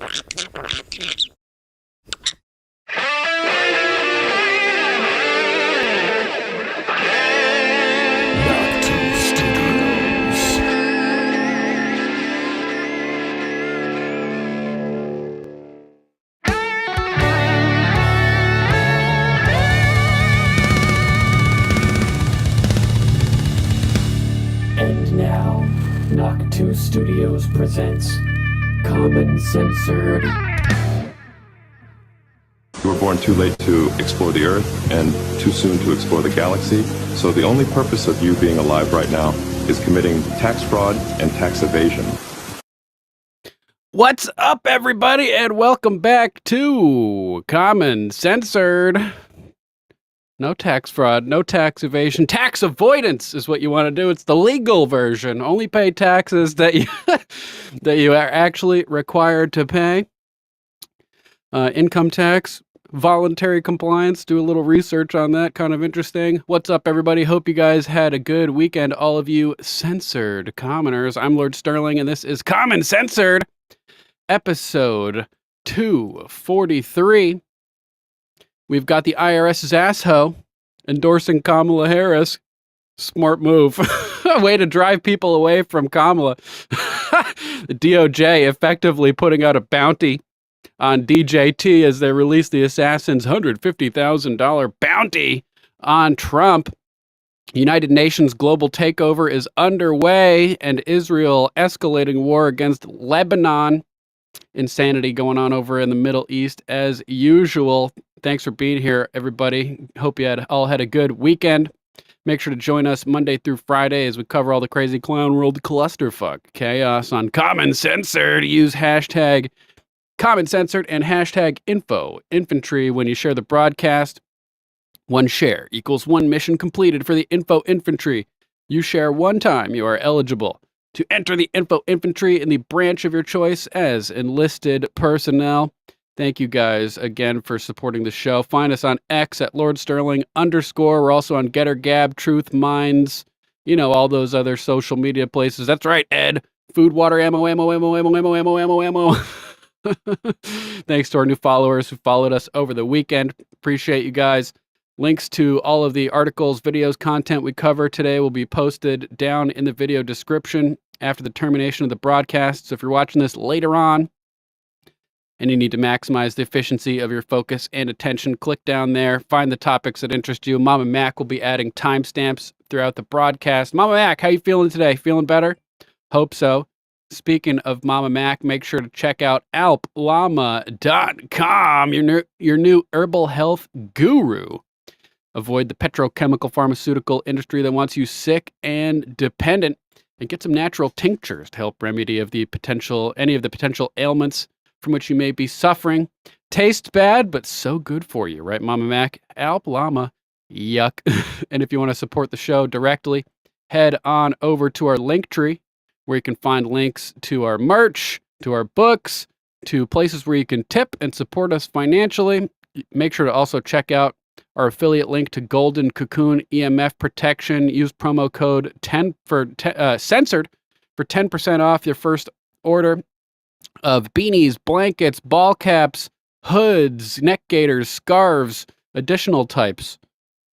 And now, Knock 2 Studios presents Common Censored. You were born too late to explore the Earth and too soon to explore the galaxy. So the only purpose of you being alive right now is committing tax fraud and tax evasion. What's up, everybody, and welcome back to Common Censored. No tax fraud, no tax evasion. Tax avoidance is what you want to do. It's the legal version. Only pay taxes that you that you are actually required to pay. Income tax, voluntary compliance. Do a little research on that. Kind of interesting. What's up, everybody? Hope you guys had a good weekend. All of you censored commoners. I'm Lord Sterling, and this is Common Censored, episode 243. We've got the IRS's asshole endorsing Kamala Harris. Smart move. A way to drive people away from Kamala. The DOJ effectively putting out a bounty on DJT as they release the assassin's $150,000 bounty on Trump. United Nations global takeover is underway, and Israel escalating war against Lebanon. Insanity going on over in the Middle East as usual. Thanks for being here, everybody. Hope you all had a good weekend. Make sure to join us Monday through Friday as we cover all the crazy clown world clusterfuck chaos on Common Censored. Use hashtag Common Censored and hashtag infantry when you share the broadcast. One share equals one mission completed for the infantry. You share one time, you are eligible to enter the infantry in the branch of your choice as enlisted personnel. Thank you guys again for supporting the show. Find us on X at Lord Sterling _. We're also on Getter, Gab, Truth, Minds, all those other social media places. That's right, Ed. Food, water, ammo. Thanks to our new followers who followed us over the weekend. Appreciate you guys. Links to all of the articles, videos, content we cover today will be posted down in the video description after the termination of the broadcast. So if you're watching this later on and you need to maximize the efficiency of your focus and attention, click down there, find the topics that interest you. Mama Mac will be adding timestamps throughout the broadcast. Mama Mac, how you feeling today? Feeling better? Hope so. Speaking of Mama Mac, make sure to check out alpllama.com, your new herbal health guru. Avoid the petrochemical pharmaceutical industry that wants you sick and dependent, and get some natural tinctures to help remedy any of the potential ailments from which you may be suffering. Tastes bad, but so good for you, right, Mama Mac? Alp Llama, yuck. And if you want to support the show directly, head on over to our Linktree, where you can find links to our merch, to our books, to places where you can tip and support us financially. Make sure to also check out our affiliate link to Golden Cocoon EMF protection. Use promo code censored for 10% off your first order of beanies, blankets, ball caps, hoods, neck gaiters, scarves, additional types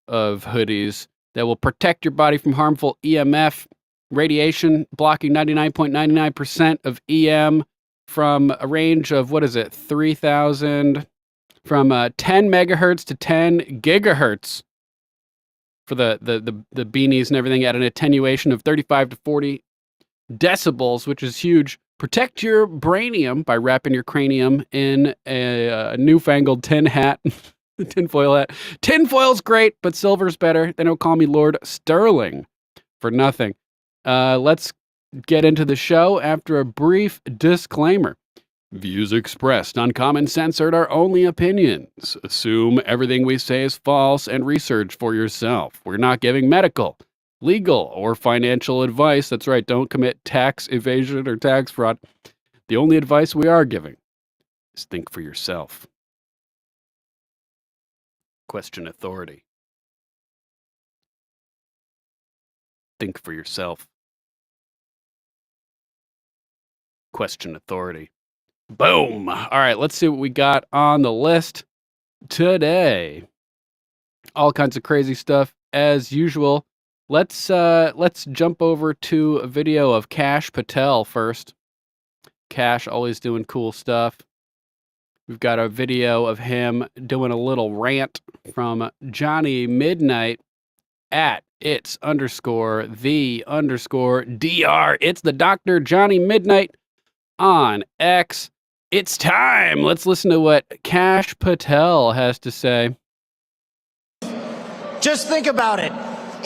of hoodies that will protect your body from harmful EMF radiation, blocking 99.99% of EM from a range of, 3,000... from 10 megahertz to 10 gigahertz for the beanies and everything at an attenuation of 35 to 40 decibels, which is huge. Protect your brainium by wrapping your cranium in a newfangled tin hat, tinfoil hat. Tinfoil's great, but silver's better. Then it'll call me Lord Sterling for nothing. Let's get into the show after a brief disclaimer. Views expressed on Common Censored are only opinions. Assume everything we say is false and research for yourself. We're not giving medical, legal, or financial advice. That's right, don't commit tax evasion or tax fraud. The only advice we are giving is think for yourself. Question authority. Think for yourself. Question authority. Boom. All right, let's see what we got on the list today. All kinds of crazy stuff as usual. Let's jump over to a video of Kash Patel first. Kash always doing cool stuff. We've got a video of him doing a little rant from Johnny Midnight at its_the_DR. It's the Dr. Johnny Midnight on X. It's time. Let's listen to what Kash Patel has to say. Just think about it.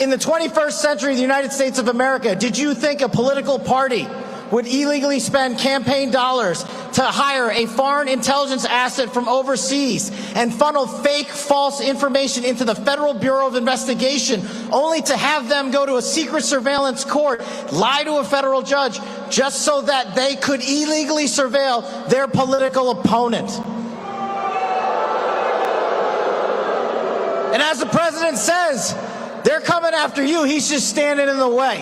In the 21st century of the United States of America, did you think a political party would illegally spend campaign dollars to hire a foreign intelligence asset from overseas and funnel fake, false information into the Federal Bureau of Investigation, only to have them go to a secret surveillance court, lie to a federal judge, just so that they could illegally surveil their political opponent? And as the president says, they're coming after you. He's just standing in the way.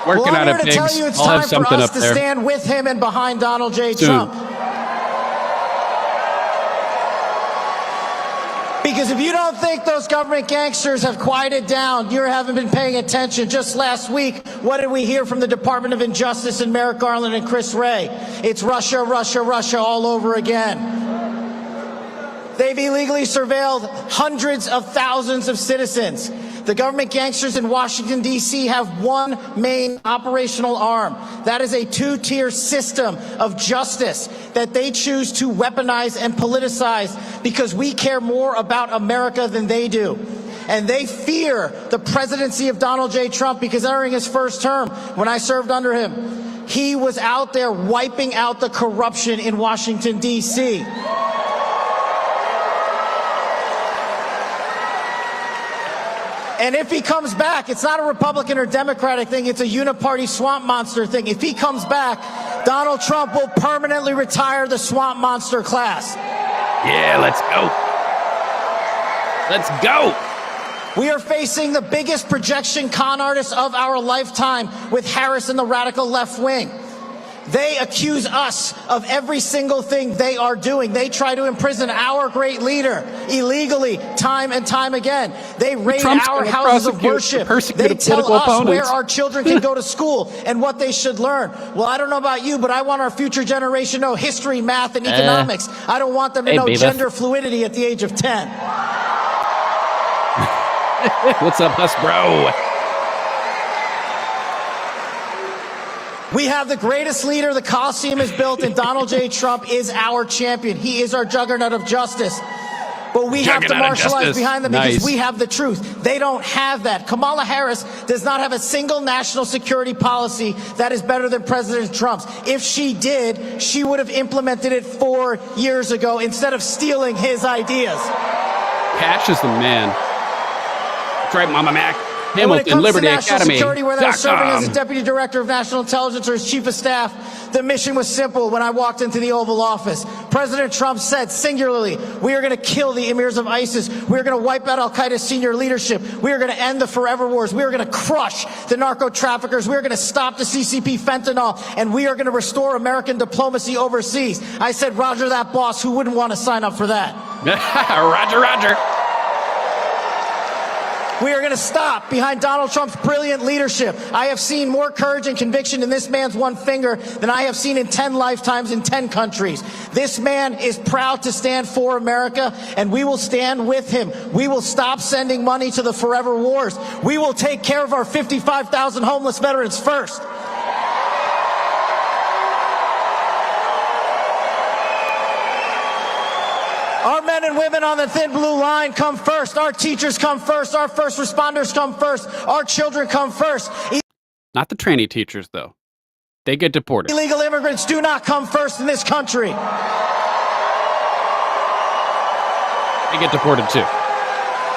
Working I'm out here of to pigs. tell you it's I'll have time for something us up to there stand with him and behind Donald J. soon. Trump. Because if you don't think those government gangsters have quieted down, you haven't been paying attention. Just last week, what did we hear from the Department of Injustice and Merrick Garland and Chris Wray? It's Russia, Russia, Russia all over again. They've illegally surveilled hundreds of thousands of citizens. The government gangsters in Washington, D.C. have one main operational arm. That is a two-tier system of justice that they choose to weaponize and politicize because we care more about America than they do. And they fear the presidency of Donald J. Trump because during his first term, when I served under him, he was out there wiping out the corruption in Washington, D.C. And if he comes back, it's not a Republican or Democratic thing, it's a uniparty swamp monster thing. If he comes back, Donald Trump will permanently retire the swamp monster class. Yeah, let's go. Let's go. We are facing the biggest projection con artist of our lifetime with Harris and the radical left wing. They accuse us of every single thing they are doing. They try to imprison our great leader illegally time and time again. They raid our houses of worship. They tell us where our children can go to school and what they should learn. Well, I don't know about you, but I want our future generation to know history, math, and economics. I don't want them to know gender fluidity at the age of 10. What's up, us, bro? We have the greatest leader the Coliseum has built, and Donald J. Trump is our champion. He is our juggernaut of justice. But we have to marshalize behind them because we have the truth. They don't have that. Kamala Harris does not have a single national security policy that is better than President Trump's. If she did, she would have implemented it 4 years ago instead of stealing his ideas. Kash is the man. That's right, Mama Mac. Hamilton, Liberty Academy. Security, whether I was serving as a deputy director of national intelligence or as chief of staff, the mission was simple when I walked into the Oval Office. President Trump said singularly, we are going to kill the emirs of ISIS. We are going to wipe out al-Qaeda's senior leadership. We are going to end the forever wars. We are going to crush the narco traffickers. We are going to stop the CCP fentanyl. And we are going to restore American diplomacy overseas. I said, Roger that, boss. Who wouldn't want to sign up for that? Roger, Roger. We are going to stop behind Donald Trump's brilliant leadership. I have seen more courage and conviction in this man's one finger than I have seen in 10 lifetimes in 10 countries. This man is proud to stand for America, and we will stand with him. We will stop sending money to the forever wars. We will take care of our 55,000 homeless veterans first. Our men and women on the thin blue line come first. Our teachers come first. Our first responders come first. Our children come first. Not the trainee teachers, though. They get deported. Illegal immigrants do not come first in this country. They get deported, too.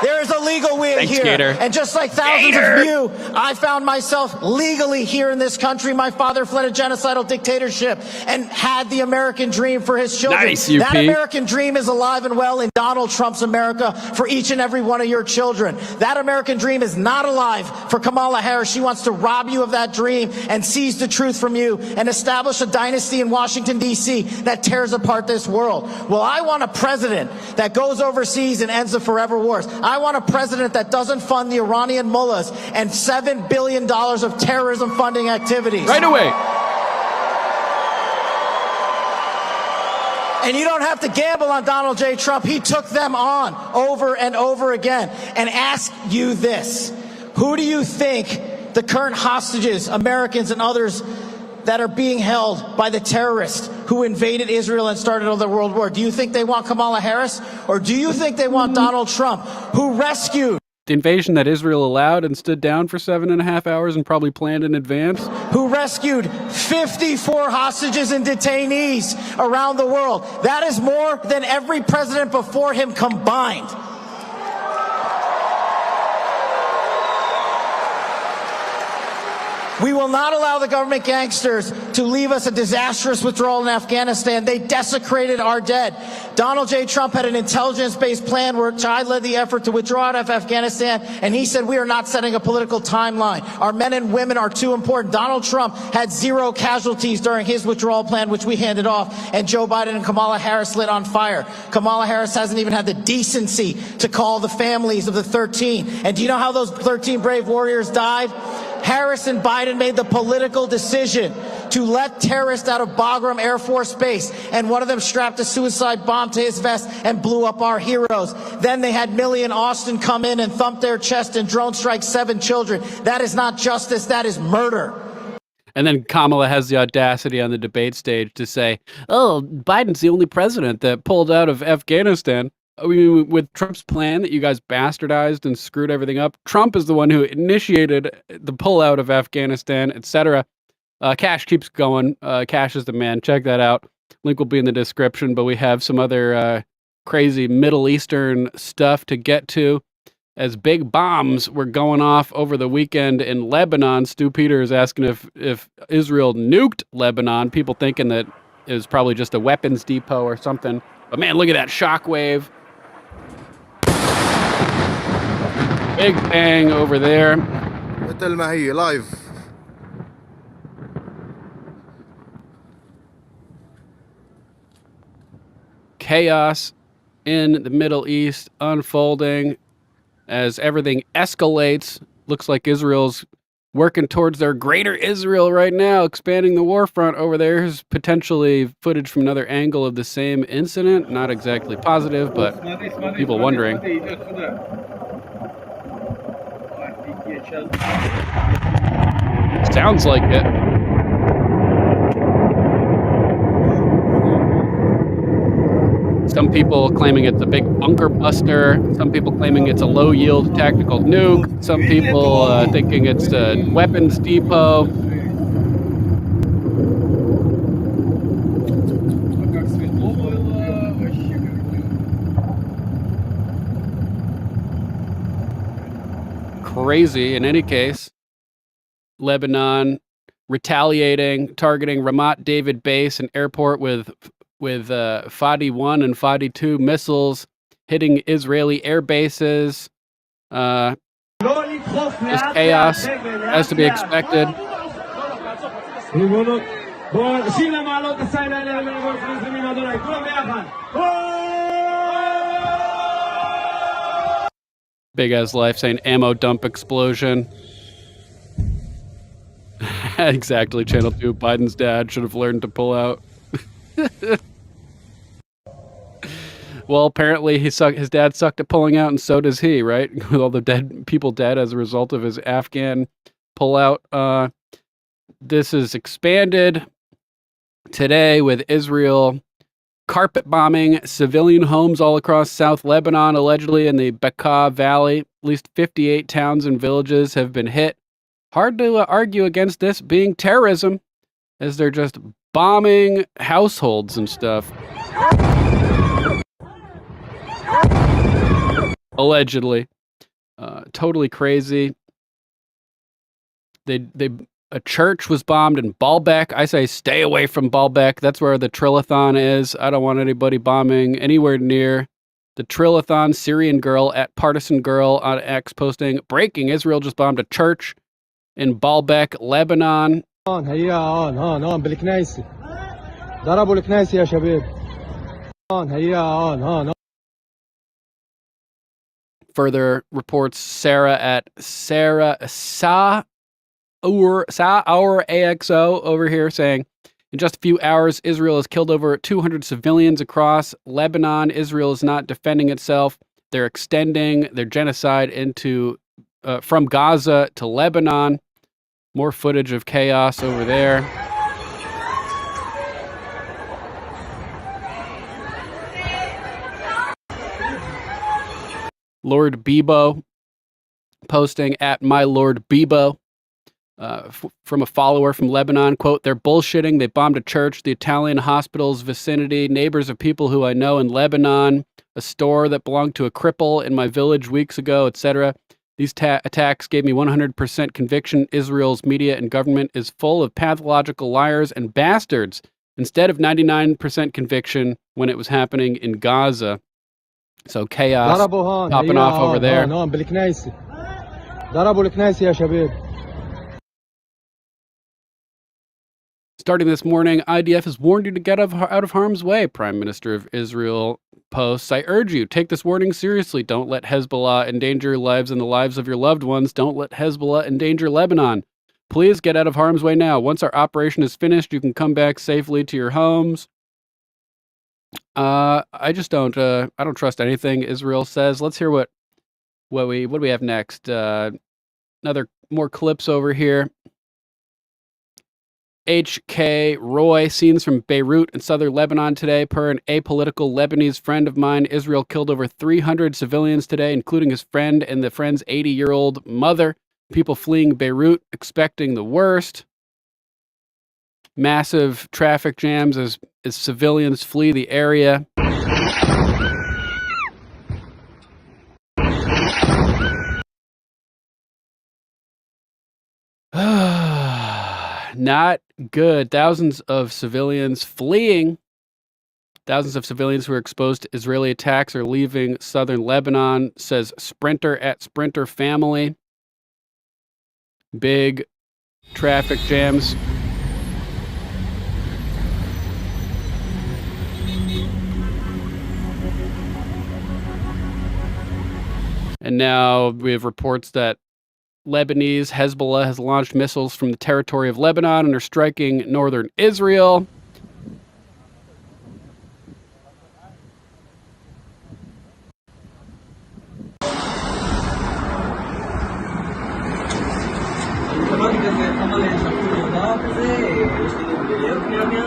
There is a legal way Thanks, here. Gator. And just like thousands Gator. of you, I found myself legally here in this country. My father fled a genocidal dictatorship and had the American dream for his children. Nice, UP. That American dream is alive and well in Donald Trump's America for each and every one of your children. That American dream is not alive for Kamala Harris. She wants to rob you of that dream and seize the truth from you and establish a dynasty in Washington, D.C. that tears apart this world. Well, I want a president that goes overseas and ends the forever wars. I want a president that doesn't fund the Iranian mullahs and $7 billion of terrorism funding activities. Right away. And you don't have to gamble on Donald J. Trump. He took them on over and over again. And ask you this. Who do you think the current hostages, Americans and others that are being held by the terrorists who invaded Israel and started another world war, do you think they want Kamala Harris? Or do you think they want Donald Trump, who rescued The invasion that Israel allowed and stood down for 7.5 hours and probably planned in advance? who rescued 54 hostages and detainees around the world? That is more than every president before him combined. We will not allow the government gangsters to leave us a disastrous withdrawal in Afghanistan. They desecrated our dead. Donald J. Trump had an intelligence-based plan which I led the effort to withdraw out of Afghanistan, and he said we are not setting a political timeline. Our men and women are too important. Donald Trump had 0 casualties during his withdrawal plan, which we handed off, and Joe Biden and Kamala Harris lit on fire. Kamala Harris hasn't even had the decency to call the families of the 13. And do you know how those 13 brave warriors died? Harris and Biden made the political decision to let terrorists out of Bagram Air Force Base, and one of them strapped a suicide bomb to his vest and blew up our heroes. Then they had Millie and Austin come in and thump their chest and drone strike 7 children. That is not justice, that is murder. And then Kamala has the audacity on the debate stage to say, oh, Biden's the only president that pulled out of Afghanistan. I mean, with Trump's plan that you guys bastardized and screwed everything up, Trump is the one who initiated the pullout of Afghanistan, etc. Cash keeps going. Cash is the man. Check that out. Link will be in the description, but we have some other crazy Middle Eastern stuff to get to. As big bombs were going off over the weekend in Lebanon, Stu Peters asking if Israel nuked Lebanon, people thinking that it was probably just a weapons depot or something. But man, look at that shockwave. Big bang over there. مثل ما هي لايف. Chaos in the Middle East unfolding as everything escalates. Looks like Israel's working towards their greater Israel right now, expanding the war front over there. Here's potentially footage from another angle of the same incident. Not exactly positive, but people wondering. Sounds like it. Some people claiming it's a big bunker buster. Some people claiming it's a low-yield tactical nuke. Some people thinking it's a weapons depot. Crazy. In any case, Lebanon retaliating, targeting Ramat David Base, an airport with Fadi 1 and Fadi 2 missiles, hitting Israeli air bases. Just chaos, as to be expected. Big As Life saying ammo dump explosion. Exactly, Channel 2. Biden's dad should have learned to pull out. Well, apparently his dad sucked at pulling out, and so does he, right? With all the people dead as a result of his Afghan pullout. This is expanded today with Israel carpet bombing civilian homes all across South Lebanon, allegedly in the Bekaa Valley. At least 58 towns and villages have been hit. Hard to argue against this being terrorism, as they're just bombing households and stuff. allegedly. Totally crazy. A church was bombed in Baalbek. I say stay away from Baalbek. That's where the Trillathon is. I don't want anybody bombing anywhere near the Trillathon. Syrian girl at Partisan Girl on X posting, breaking, Israel just bombed a church in Baalbek, Lebanon. Further reports Sarah at Sarah Our AXO over here saying, in just a few hours, Israel has killed over 200 civilians across Lebanon. Israel is not defending itself. They're extending their genocide into from Gaza to Lebanon. More footage of chaos over there. Lord Bebo posting at my Lord Bebo. From a follower from Lebanon, quote, they're bullshitting. They bombed a church, the Italian hospital's vicinity, neighbors of people who I know in Lebanon, a store that belonged to a cripple in my village weeks ago, etc. These attacks gave me 100% conviction. Israel's media and government is full of pathological liars and bastards, instead of 99% conviction when it was happening in Gaza. So chaos popping off over there. Starting this morning, IDF has warned you to get out of harm's way, Prime Minister of Israel posts. I urge you, take this warning seriously. Don't let Hezbollah endanger your lives and the lives of your loved ones. Don't let Hezbollah endanger Lebanon. Please get out of harm's way now. Once our operation is finished, you can come back safely to your homes. I just don't trust anything Israel says. Let's hear what do we have next? More clips over here. H.K. Roy, scenes from Beirut and southern Lebanon today. Per an apolitical Lebanese friend of mine, Israel killed over 300 civilians today, including his friend and the friend's 80-year-old mother. People fleeing Beirut, expecting the worst. Massive traffic jams as civilians flee the area. Not good. Thousands of civilians fleeing. Thousands of civilians who are exposed to Israeli attacks are leaving southern Lebanon, says Sprinter at Sprinter Family. Big traffic jams. And now we have reports that Lebanese Hezbollah has launched missiles from the territory of Lebanon and are striking northern Israel.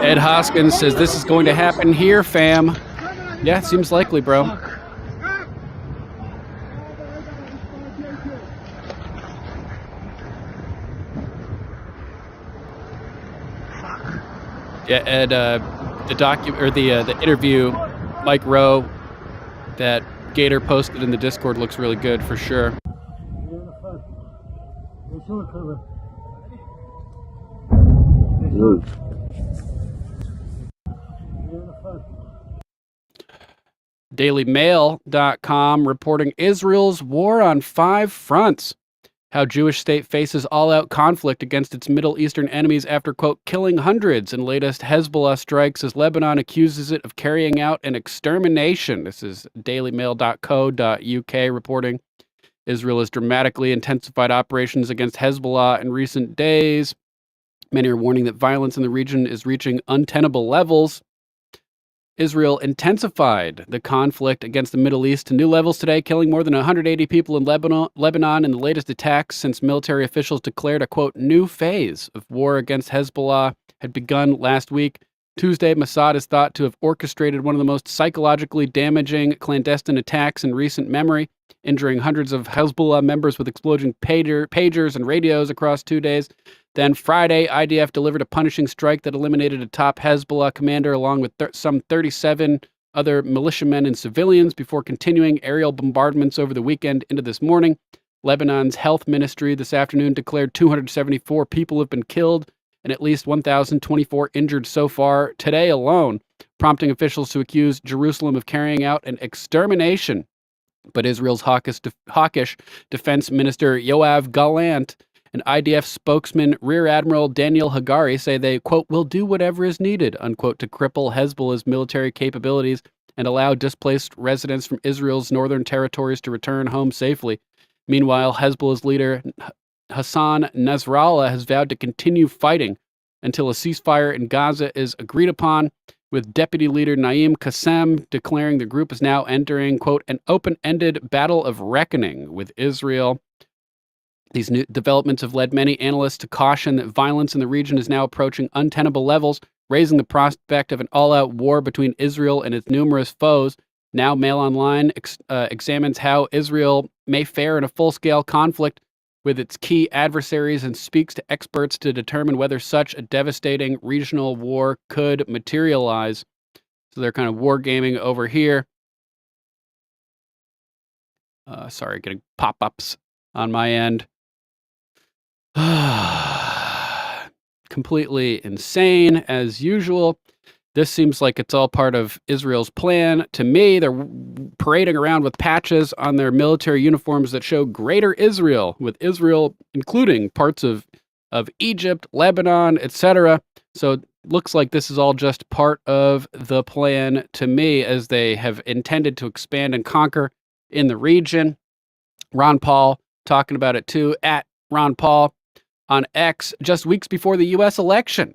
Ed Hoskins says this is going to happen here, fam. Yeah, seems likely, bro. Yeah, Ed, the interview, Mike Rowe, that Gator posted in the Discord looks really good for sure. DailyMail.com reporting Israel's war on 5 fronts. How Jewish state faces all-out conflict against its Middle Eastern enemies after, quote, killing hundreds in latest Hezbollah strikes as Lebanon accuses it of carrying out an extermination. This is dailymail.co.uk reporting. Israel has dramatically intensified operations against Hezbollah in recent days. Many are warning that violence in the region is reaching untenable levels. Israel intensified the conflict against the Middle East to new levels today, killing more than 180 people in Lebanon in the latest attacks since military officials declared a, quote, new phase of war against Hezbollah had begun last week. Tuesday, Mossad is thought to have orchestrated one of the most psychologically damaging clandestine attacks in recent memory, injuring hundreds of Hezbollah members with exploding pagers and radios across 2 days. Then Friday, IDF delivered a punishing strike that eliminated a top Hezbollah commander along with some 37 other militiamen and civilians before continuing aerial bombardments over the weekend into this morning. Lebanon's health ministry this afternoon declared 274 people have been killed and at least 1,024 injured so far today alone, prompting officials to accuse Jerusalem of carrying out an extermination. But Israel's hawkish defense minister Yoav Gallant and IDF spokesman Rear Admiral Daniel Hagari say they, quote, will do whatever is needed, unquote, to cripple Hezbollah's military capabilities and allow displaced residents from Israel's northern territories to return home safely. Meanwhile, Hezbollah's leader Hassan Nasrallah has vowed to continue fighting until a ceasefire in Gaza is agreed upon, with Deputy Leader Naim Qassem declaring the group is now entering, quote, an open-ended battle of reckoning with Israel. These new developments have led many analysts to caution that violence in the region is now approaching untenable levels, raising the prospect of an all-out war between Israel and its numerous foes. Now Mail Online examines how Israel may fare in a full-scale conflict with its key adversaries and speaks to experts to determine whether such a devastating regional war could materialize. So they're kind of wargaming over here. Sorry, getting pop-ups on my end. Completely insane, as usual. This seems like it's all part of Israel's plan. To me, they're parading around with patches on their military uniforms that show Greater Israel, with Israel including parts of Egypt, Lebanon, etc. So it looks like this is all just part of the plan to me, as they have intended to expand and conquer in the region. Ron Paul talking about it too, at Ron Paul on X, just weeks before the U.S. election.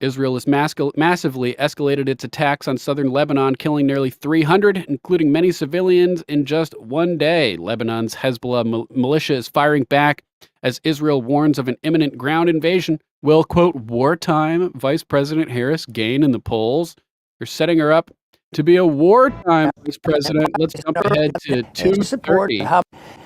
Israel has massively escalated its attacks on southern Lebanon, killing nearly 300, including many civilians, in just one day. Lebanon's Hezbollah militia is firing back as Israel warns of an imminent ground invasion. Will, quote, wartime Vice President Harris gain in the polls? They're setting her up to be a wartime Vice President. Let's jump ahead to 2:30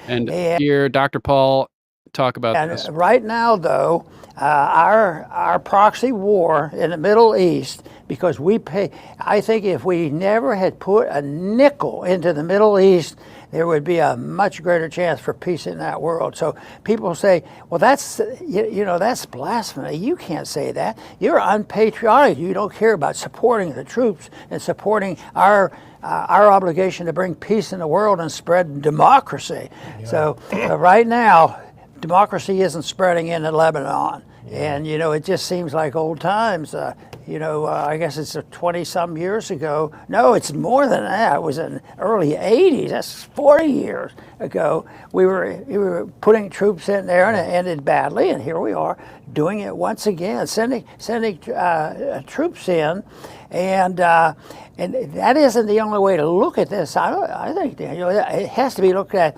and hear Dr. Paul talk about this. Right now, though, our proxy war in the Middle East, because we pay, I think if we never had put a nickel into the Middle East, there would be a much greater chance for peace in that world. So people say, well, that's, that's blasphemy. You can't say that. You're unpatriotic. You don't care about supporting the troops and supporting our obligation to bring peace in the world and spread democracy. Yeah. So right now, democracy isn't spreading into Lebanon. Yeah. And, it just seems like old times. I guess it's 20-some years ago. No, it's more than that. It was in early 80s. That's 40 years ago. We were putting troops in there, and it ended badly. And here we are doing it once again, sending troops in. And that isn't the only way to look at this. I think, Daniel, it has to be looked at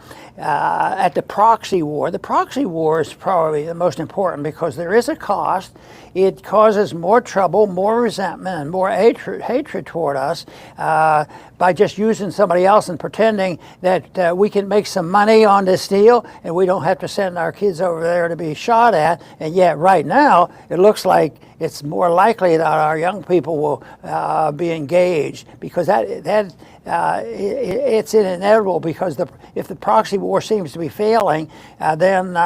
the proxy war. The proxy war is probably the most important because there is a cost. It causes more trouble, more resentment, and more hatred toward us by just using somebody else and pretending that we can make some money on this deal and we don't have to send our kids over there to be shot at. And yet right now, it looks like it's more likely that our young people will be engaged because it's inevitable because if the proxy war seems to be failing, then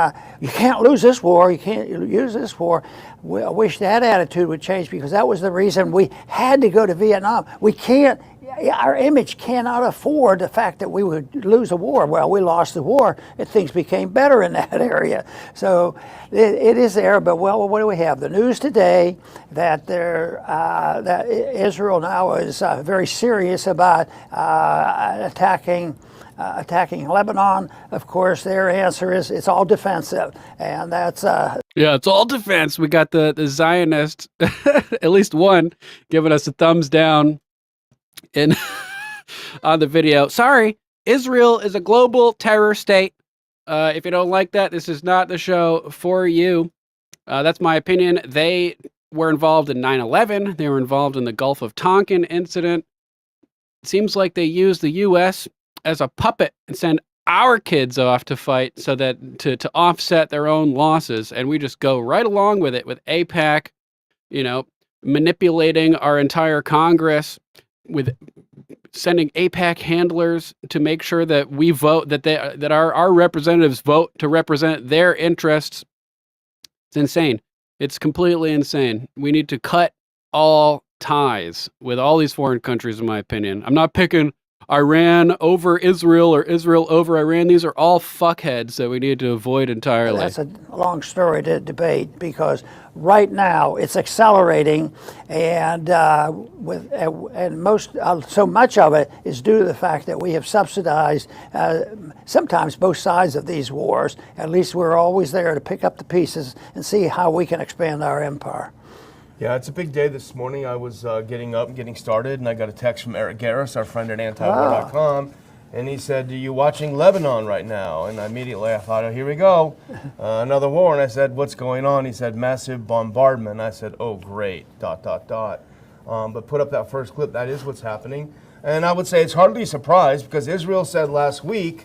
you can't lose this war, you can't use this war. I wish that attitude would change because that was the reason we had to go to Vietnam. Our image cannot afford the fact that we would lose a war. Well, we lost the war and things became better in that area. So it is there, but well, what do we have? The news today that that Israel now is very serious about attacking Lebanon. Of course, their answer is it's all defensive, and that's yeah, it's all defense. We got the Zionists, at least one, giving us a thumbs down in on the video. Sorry, Israel is a global terror state. If you don't like that, this is not the show for you. That's my opinion. They were involved in 9/11. They were involved in the Gulf of Tonkin incident. It seems like they used the U.S. as a puppet and send our kids off to fight so that to offset their own losses. And we just go right along with it with AIPAC, manipulating our entire Congress with sending APAC handlers to make sure that we vote, that our representatives vote to represent their interests. It's insane. It's completely insane. We need to cut all ties with all these foreign countries, in my opinion. I'm not picking Iran over Israel or Israel over Iran. These are all fuckheads that we need to avoid entirely. That's a long story to debate because right now it's accelerating, and so much of it is due to the fact that we have subsidized sometimes both sides of these wars. At least we're always there to pick up the pieces and see how we can expand our empire. Yeah, it's a big day this morning. I was getting up and getting started, and I got a text from Eric Garris, our friend at antiwar.com, and he said, "Are you watching Lebanon right now?" And immediately I thought, oh, here we go, another war. And I said, what's going on? He said, massive bombardment. I said, oh, great, ... But put up that first clip. That is what's happening. And I would say it's hardly a surprise because Israel said last week,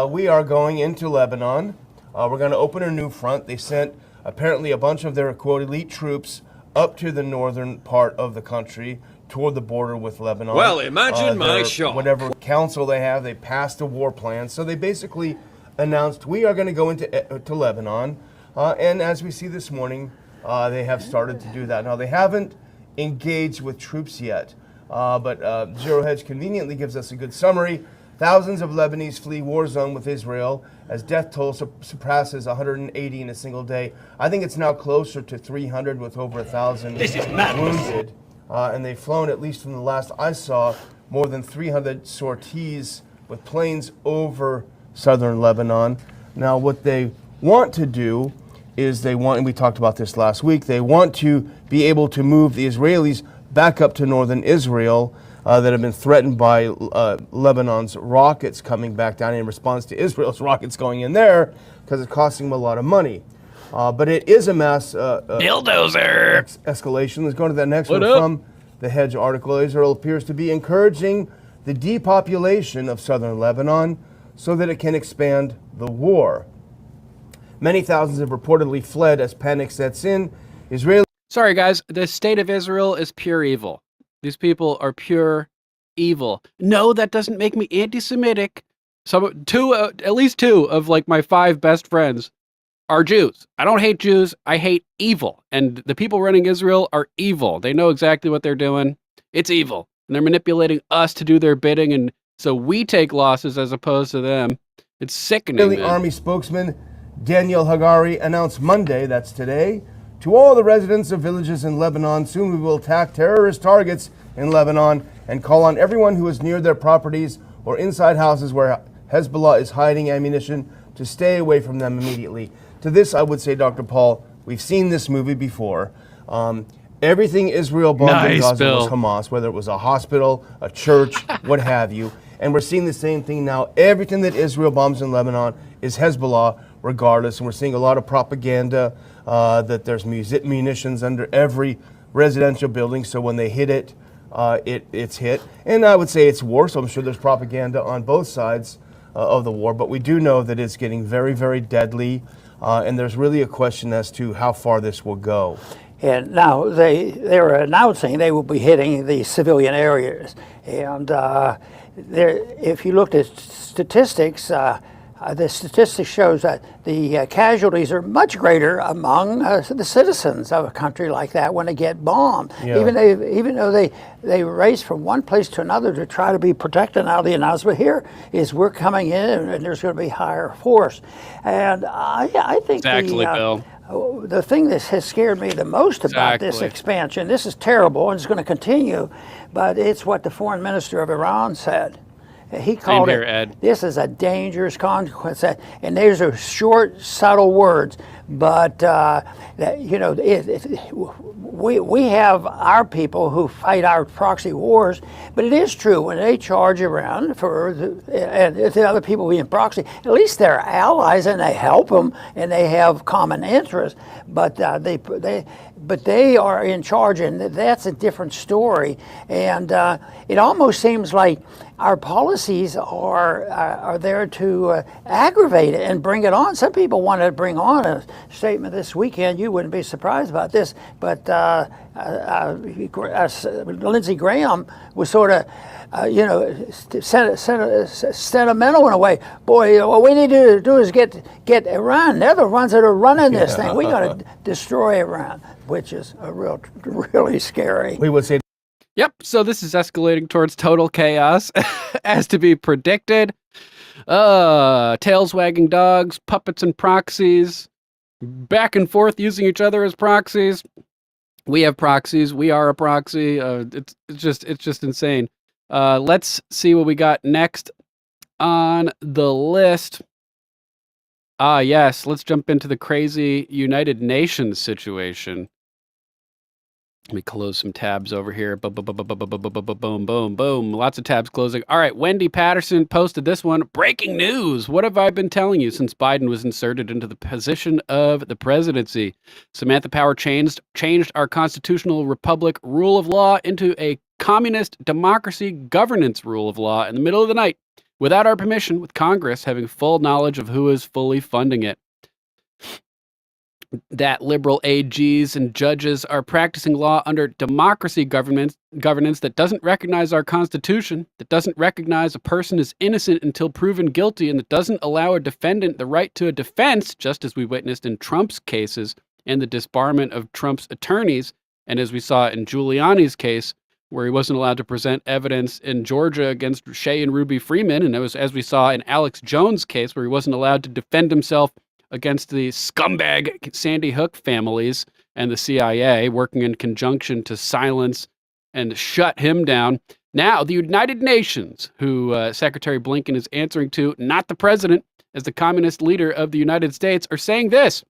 we are going into Lebanon. We're going to open a new front. They sent apparently a bunch of their, quote, elite troops up to the northern part of the country toward the border with Lebanon. Well, imagine my shock. Whatever council they have, they passed a war plan. So they basically announced, we are going to go to Lebanon. And as we see this morning, they have started to do that. Now, they haven't engaged with troops yet, but Zero Hedge conveniently gives us a good summary. Thousands of Lebanese flee war zone with Israel as death toll surpasses 180 in a single day. I think it's now closer to 300 with over 1,000 wounded. And they've flown, at least from the last I saw, more than 300 sorties with planes over southern Lebanon. Now, what they want to do is and we talked about this last week, they want to be able to move the Israelis back up to northern Israel that have been threatened by Lebanon's rockets coming back down in response to Israel's rockets going in there because it's costing them a lot of money. But it is a mass bulldozer escalation. Let's go to that next one from the Hedge article. Israel appears to be encouraging the depopulation of southern Lebanon so that it can expand the war. Many thousands have reportedly fled as panic sets in. Sorry, guys. The state of Israel is pure evil. These people are pure evil. No, that doesn't make me anti-Semitic. At least two of like my 5 best friends are Jews. I don't hate Jews. I hate evil. And the people running Israel are evil. They know exactly what they're doing. It's evil. And they're manipulating us to do their bidding. And so we take losses as opposed to them. It's sickening. The Army spokesman Daniel Hagari announced Monday, that's today, to all the residents of villages in Lebanon, soon we will attack terrorist targets in Lebanon and call on everyone who is near their properties or inside houses where Hezbollah is hiding ammunition to stay away from them immediately. To this, I would say, Dr. Paul, we've seen this movie before. Everything Israel bombed in Gaza was Hamas, whether it was a hospital, a church, what have you. And we're seeing the same thing now. Everything that Israel bombs in Lebanon is Hezbollah, regardless. And we're seeing a lot of propaganda that there's munitions under every residential building. So when they hit it, it's hit. And I would say it's war, so I'm sure there's propaganda on both sides of the war. But we do know that it's getting very, very deadly. And there's really a question as to how far this will go. And now they're announcing they will be hitting the civilian areas. And if you looked at statistics, the statistics shows that the casualties are much greater among the citizens of a country like that when they get bombed. Yeah. Even though they race from one place to another to try to be protected. Now the announcement here is we're coming in and there's going to be higher force. And I think Bill. The thing that has scared me the most about this expansion, this is terrible and it's going to continue, but it's what the foreign minister of Iran said. He called this is a dangerous consequence. And these are short, subtle words, but we have our people who fight our proxy wars, but it is true when they charge around and if the other people being proxy, at least they're allies and they help them and they have common interests, but they are in charge, and that's a different story. And it almost seems like our policies are there to aggravate it and bring it on. Some people want to bring on a statement this weekend. You wouldn't be surprised about this, but Lindsey Graham was sort of, sentimental in a way. Boy, what we need to do is get Iran. They're the ones that are running this thing. We got to destroy Iran, which is really scary. We would say. Yep, so this is escalating towards total chaos, as to be predicted. Tails wagging dogs, puppets and proxies, back and forth using each other as proxies. We have proxies. We are a proxy. It's just insane. Let's see what we got next on the list. Yes, let's jump into the crazy United Nations situation. Let me close some tabs over here. Boom, boom, boom, boom, boom, boom, boom, boom, boom. Lots of tabs closing. All right, Wendy Patterson posted this one. Breaking news. What have I been telling you since Biden was inserted into the position of the presidency? Samantha Power changed our constitutional republic rule of law into a communist democracy governance rule of law in the middle of the night, without our permission, with Congress having full knowledge of who is fully funding it. That liberal AGs and judges are practicing law under democracy governance that doesn't recognize our Constitution, that doesn't recognize a person is innocent until proven guilty, and that doesn't allow a defendant the right to a defense, just as we witnessed in Trump's cases and the disbarment of Trump's attorneys, and as we saw in Giuliani's case, where he wasn't allowed to present evidence in Georgia against Shea and Ruby Freeman, and it was as we saw in Alex Jones' case, where he wasn't allowed to defend himself against the scumbag Sandy Hook families and the CIA, working in conjunction to silence and shut him down. Now, the United Nations, who Secretary Blinken is answering to, not the president, as the communist leader of the United States, are saying this,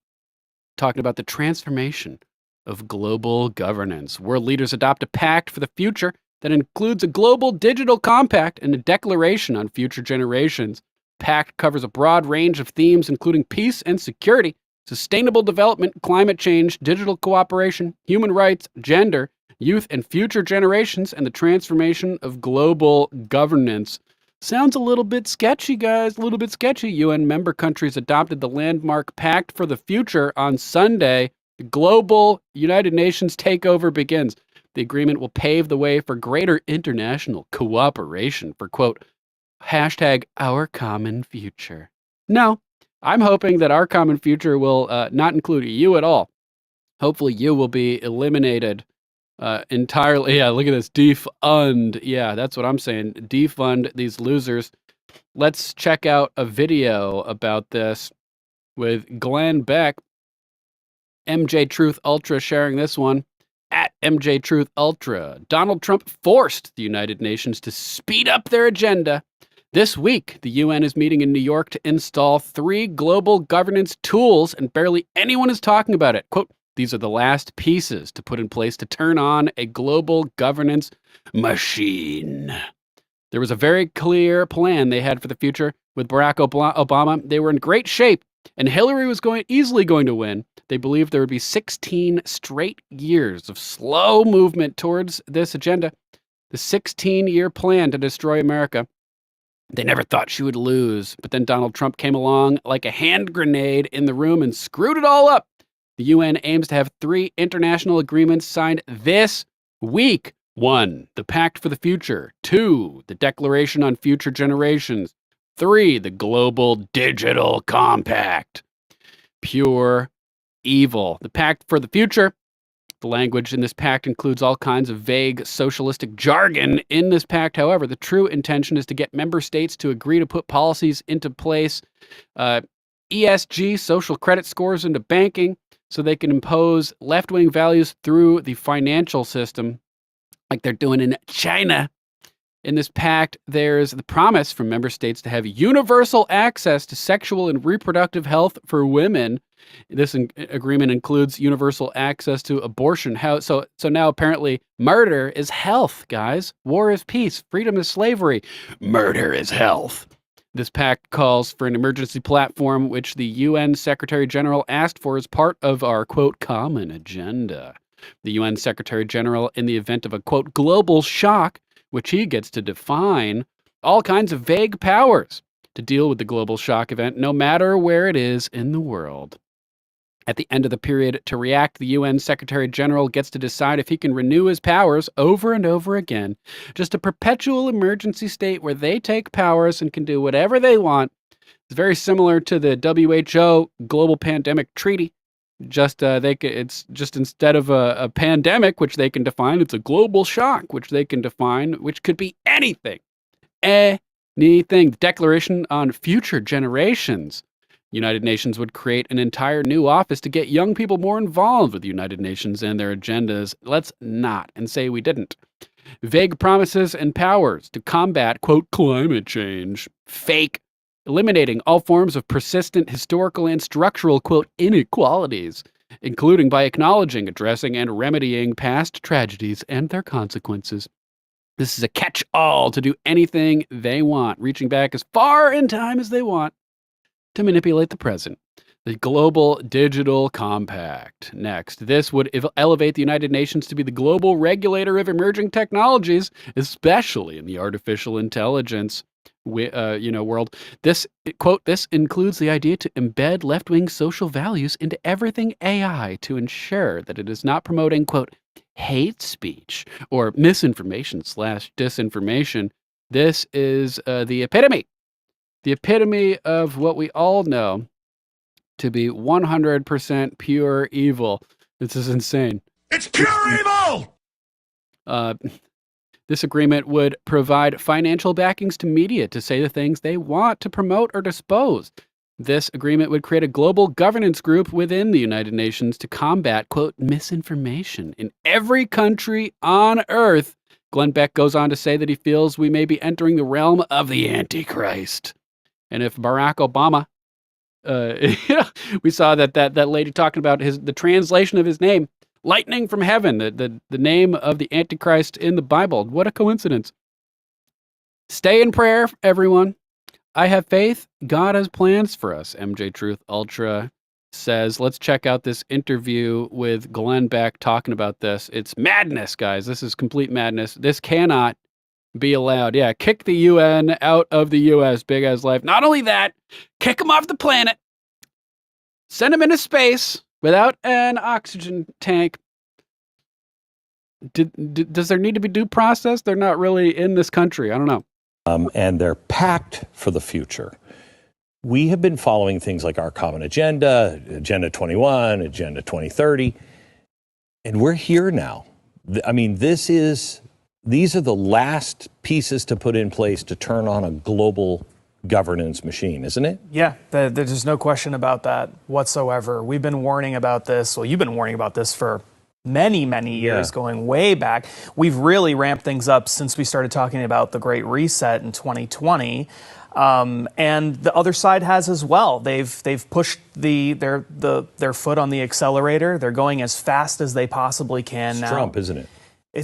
talking about the transformation of global governance. World leaders adopt a pact for the future that includes a global digital compact and a declaration on future generations. Pact covers a broad range of themes, including peace and security, sustainable development, climate change, digital cooperation, human rights, gender, youth and future generations, and the transformation of global governance. Sounds a little bit sketchy, guys, a little bit sketchy. UN member countries adopted the landmark Pact for the Future on Sunday. The global United Nations takeover begins. The agreement will pave the way for greater international cooperation for, quote, hashtag our common future. No, I'm hoping that our common future will not include you at all. Hopefully you will be eliminated entirely. Yeah, look at this. Defund. Yeah, that's what I'm saying. Defund these losers. Let's check out a video about this with Glenn Beck. MJ Truth Ultra sharing this one. At MJ Truth Ultra. Donald Trump forced the United Nations to speed up their agenda. This week, the UN is meeting in New York to install 3 global governance tools, and barely anyone is talking about it. Quote, these are the last pieces to put in place to turn on a global governance machine. There was a very clear plan they had for the future. With Barack Obama, they were in great shape, and Hillary was easily going to win. They believed there would be 16 straight years of slow movement towards this agenda, the 16-year plan to destroy America. They never thought she would lose, but then Donald Trump came along like a hand grenade in the room and screwed it all up. The UN aims to have 3 international agreements signed this week. 1, the Pact for the Future. 2, the Declaration on Future Generations. 3, the Global Digital Compact. Pure evil. The Pact for the Future. The language in this pact includes all kinds of vague socialistic jargon. In this pact, however, the true intention is to get member states to agree to put policies into place, ESG, social credit scores into banking, so they can impose left-wing values through the financial system, like they're doing in China. In this pact, there's the promise from member states to have universal access to sexual and reproductive health for women. This agreement includes universal access to abortion. So now apparently murder is health, guys. War is peace. Freedom is slavery. Murder is health. This pact calls for an emergency platform, which the UN Secretary General asked for as part of our, quote, common agenda. The UN Secretary General, in the event of a, quote, global shock, which he gets to define all kinds of vague powers to deal with the global shock event, no matter where it is in the world. At the end of the period to react, the UN Secretary General gets to decide if he can renew his powers over and over again. Just a perpetual emergency state where they take powers and can do whatever they want. It's very similar to the WHO Global Pandemic Treaty. It's just instead of a pandemic, which they can define, it's a global shock, which they can define, which could be anything. Anything. The Declaration on Future Generations. United Nations would create an entire new office to get young people more involved with the United Nations and their agendas. Let's not and say we didn't. Vague promises and powers to combat, quote, climate change. Fake. Eliminating all forms of persistent historical and structural, quote, inequalities, including by acknowledging, addressing, and remedying past tragedies and their consequences. This is a catch-all to do anything they want, reaching back as far in time as they want to manipulate the present. The Global Digital Compact. Next, this would elevate the United Nations to be the global regulator of emerging technologies, especially in the artificial intelligence world. This, quote, this includes the idea to embed left-wing social values into everything AI to ensure that it is not promoting, quote, hate speech or misinformation / disinformation. This is the epitome of what we all know to be 100% pure evil. This is insane. It's pure evil! This agreement would provide financial backings to media to say the things they want to promote or dispose. This agreement would create a global governance group within the United Nations to combat, quote, misinformation in every country on Earth. Glenn Beck goes on to say that he feels we may be entering the realm of the Antichrist. And if Barack Obama, we saw that lady talking about the translation of his name, lightning from heaven, the name of the Antichrist in the Bible. What a coincidence. Stay in prayer, everyone. I have faith. God has plans for us. MJ Truth Ultra says, let's check out this interview with Glenn Beck talking about this. It's madness, guys. This is complete madness. This cannot be allowed. Yeah, kick the UN out of the US, big as life. Not only that, kick them off the planet, send them into space without an oxygen tank. Does there need to be due process? They're not really in this country. I don't know. And they're packed for the future. We have been following things like our common agenda, Agenda 21, Agenda 2030, and we're here now. I mean, these are the last pieces to put in place to turn on a global governance machine, isn't it? Yeah, there's no question about that whatsoever. We've been warning about this. Well, you've been warning about this for many, many years, going way back. We've really ramped things up since we started talking about the Great Reset in 2020. And the other side has as well. They've pushed their foot on the accelerator. They're going as fast as they possibly can now. It's Trump, isn't it?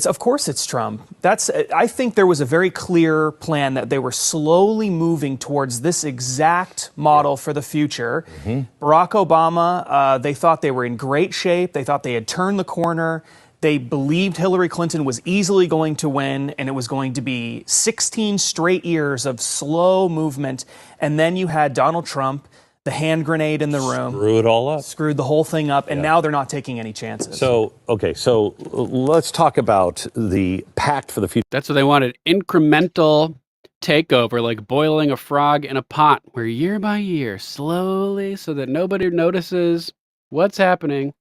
Of course it's Trump. I think there was a very clear plan that they were slowly moving towards this exact model for the future. Mm-hmm. Barack Obama, they thought they were in great shape. They thought they had turned the corner. They believed Hillary Clinton was easily going to win, and it was going to be 16 straight years of slow movement. And then you had Donald Trump, the hand grenade in the room. Screw it all up. Screwed the whole thing up, and now they're not taking any chances. So let's talk about the pact for the future. That's what they wanted. Incremental takeover, like boiling a frog in a pot, where year by year, slowly, so that nobody notices what's happening,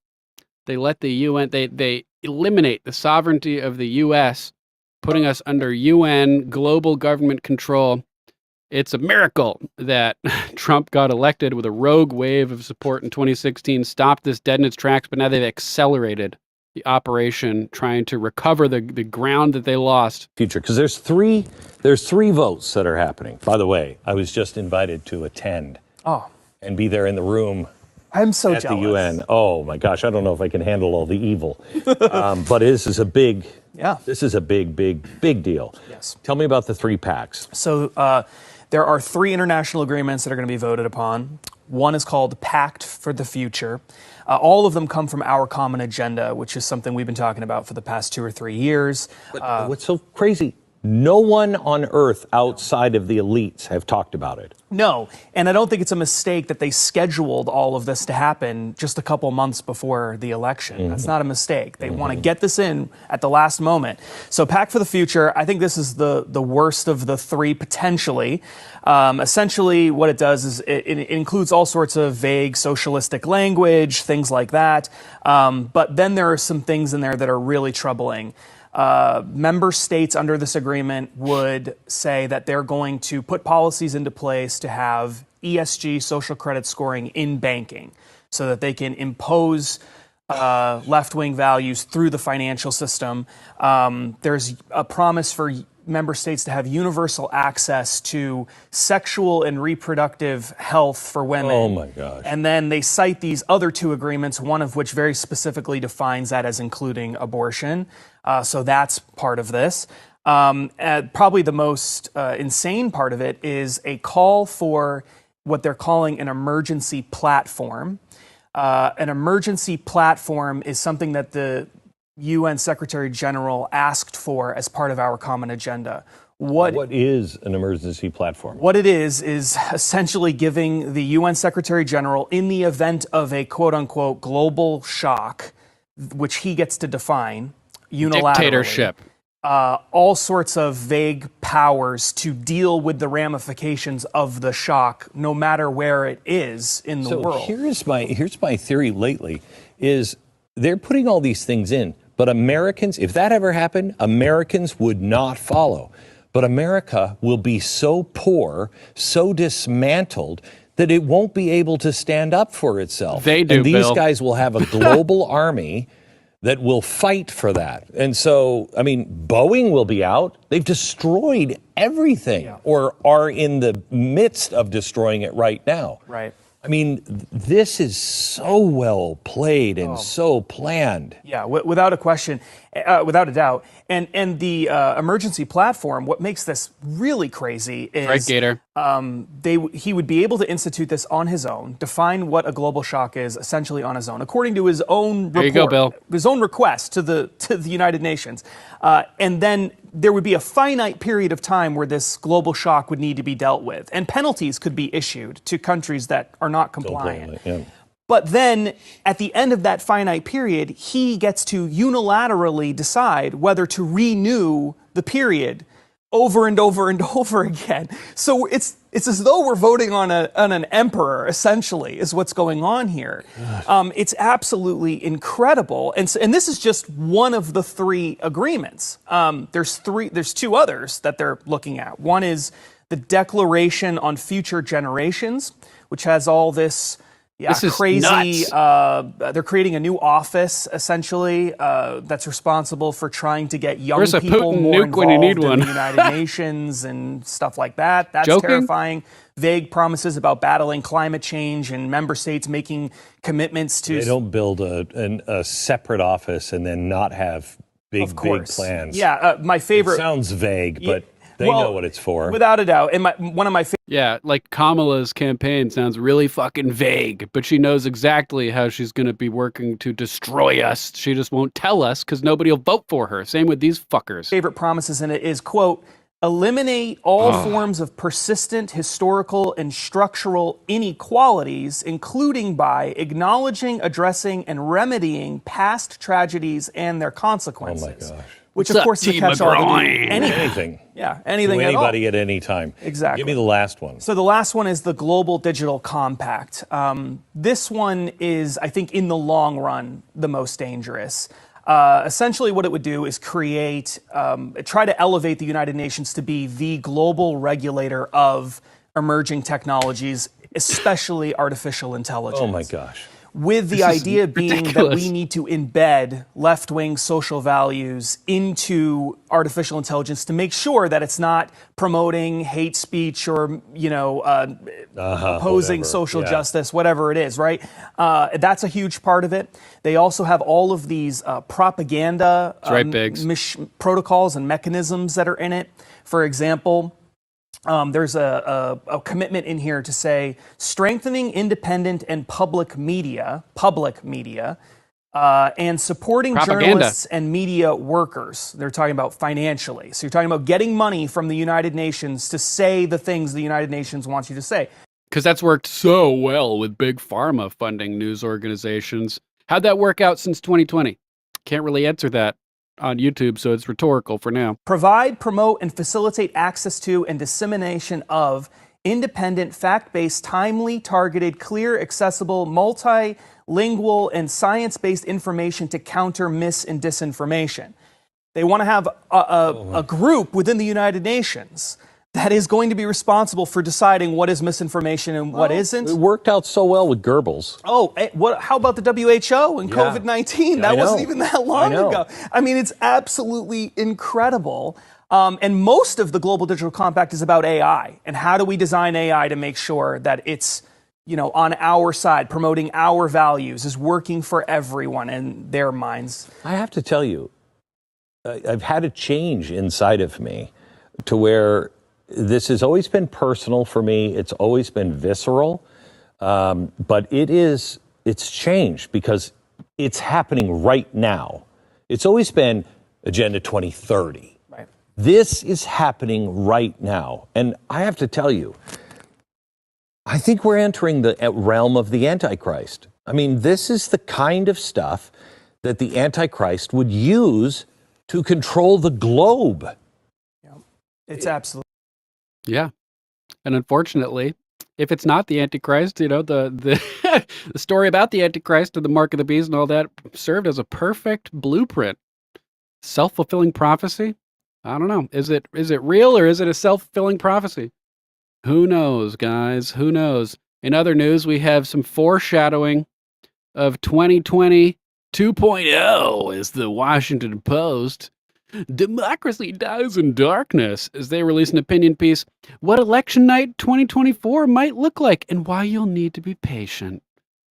they let the UN, they eliminate the sovereignty of the U.S., putting us under UN global government control. It's a miracle that Trump got elected with a rogue wave of support in 2016, stopped this dead in its tracks, but now they've accelerated the operation, trying to recover the ground that they lost. Future, because there's three votes that are happening. By the way, I was just invited to attend and be there in the room. I'm so at jealous. The UN. Oh my gosh, I don't know if I can handle all the evil, but this is a big deal. Yes. Tell me about the three pacts. So there are three international agreements that are going to be voted upon. One is called Pact for the Future. All of them come from our common agenda, which is something we've been talking about for the past 2 or 3 years. But what's so crazy? No one on earth outside of the elites have talked about it. No, and I don't think it's a mistake that they scheduled all of this to happen just a couple months before the election. That's not a mistake. They want to get this in at the last moment. So PAC for the Future, I think this is the worst of the three potentially. Essentially, what it does is it includes all sorts of vague socialistic language, things like that. But then there are some things in there that are really troubling. Member states under this agreement would say that they're going to put policies into place to have ESG, social credit scoring, in banking so that they can impose left-wing values through the financial system. There's a promise for member states to have universal access to sexual and reproductive health for women. Oh my gosh. And then they cite these other two agreements, one of which very specifically defines that as including abortion. So that's part of this. Probably the most insane part of it is a call for what they're calling an emergency platform. An emergency platform is something that the UN Secretary General asked for as part of our common agenda. What is an emergency platform? What it is essentially giving the UN Secretary General, in the event of a quote-unquote global shock, which he gets to define unilaterally, dictatorship, all sorts of vague powers to deal with the ramifications of the shock, no matter where it is in the world. Here's my theory lately, is they're putting all these things in, but Americans, if that ever happened, Americans would not follow. But America will be so poor, so dismantled, that it won't be able to stand up for itself. They do, and these Bill. guys will have a global army that will fight for that. And so, I mean, Boeing will be out. They've destroyed everything, or are in the midst of destroying it right now. Right. I mean, this is so well played and so planned. Yeah, without a question, without a doubt. And the emergency platform, what makes this really crazy is Right, Gator. He would be able to institute this on his own, define what a global shock is essentially on his own, according to his own report, There you go, Bill. his own request to the United Nations. And then there would be a finite period of time where this global shock would need to be dealt with, and penalties could be issued to countries that are not compliant. But then, at the end of that finite period, he gets to unilaterally decide whether to renew the period over and over and over again. So it's as though we're voting on an emperor, essentially, is what's going on here. It's absolutely incredible. And this is just one of the three agreements. There's two others that they're looking at. One is the Declaration on Future Generations, which has all this This is crazy. nuts. They're creating a new office, essentially, that's responsible for trying to get young Where's a people Putin more nuke involved when you need in one? the United Nations and stuff like that. That's Joking? terrifying. Vague promises about battling climate change and member states making commitments to. They don't build a separate office and then not have big plans. Yeah, my favorite. It sounds vague, but they know what it's for. Without a doubt. And one of my favorite. Yeah, like Kamala's campaign sounds really fucking vague, but she knows exactly how she's going to be working to destroy us. She just won't tell us because nobody will vote for her. Same with these fuckers. Favorite promises in it is, quote, eliminate all forms of persistent historical and structural inequalities, including by acknowledging, addressing, and remedying past tragedies and their consequences. Oh my gosh. Which, What's of course, up, is a T. catch-all to do McGraw? anything. Yeah, anything To at all. anybody at any time. Exactly. Give me the last one. So the last one is the Global Digital Compact. This one is, I think, in the long run, the most dangerous. Essentially, what it would do is try to elevate the United Nations to be the global regulator of emerging technologies, especially artificial intelligence. Oh my gosh. With the idea being that ridiculous. we need to embed left-wing social values into artificial intelligence to make sure that it's not promoting hate speech or, opposing whatever. social Yeah. justice, whatever it is, right? That's a huge part of it. They also have all of these propaganda That's right, Biggs. protocols and mechanisms that are in it. For example, there's a commitment in here to say strengthening independent and public media, and supporting Propaganda. journalists and media workers. They're talking about financially. So you're talking about getting money from the United Nations to say the things the United Nations wants you to say. Because that's worked so well with Big Pharma funding news organizations. How'd that work out since 2020? Can't really answer that on YouTube, so it's rhetorical for now. Provide, promote, and facilitate access to and dissemination of independent, fact-based, timely, targeted, clear, accessible, multilingual, and science-based information to counter mis- and disinformation. They want to have a group within the United Nations that is going to be responsible for deciding what is misinformation and what isn't. It worked out so well with Goebbels. Oh, how about the WHO and COVID-19? That wasn't even that long ago. I mean, it's absolutely incredible. And most of the Global Digital Compact is about AI and how do we design AI to make sure that it's, on our side, promoting our values, is working for everyone in their minds. I have to tell you, I've had a change inside of me to where this has always been personal for me. It's always been visceral, but it's changed because it's happening right now. It's always been Agenda 2030. Right. This is happening right now. And I have to tell you, I think we're entering the realm of the Antichrist. I mean, this is the kind of stuff that the Antichrist would use to control the globe. It's absolutely. Yeah. And unfortunately, if it's not the Antichrist, the the story about the Antichrist and the mark of the beast and all that served as a perfect blueprint. Self-fulfilling prophecy? I don't know. Is it real or is it a self-fulfilling prophecy? Who knows, guys? Who knows? In other news, we have some foreshadowing of 2020 2.0 as the Washington Post. Democracy dies in darkness as they release an opinion piece. What election night 2024 might look like and why you'll need to be patient.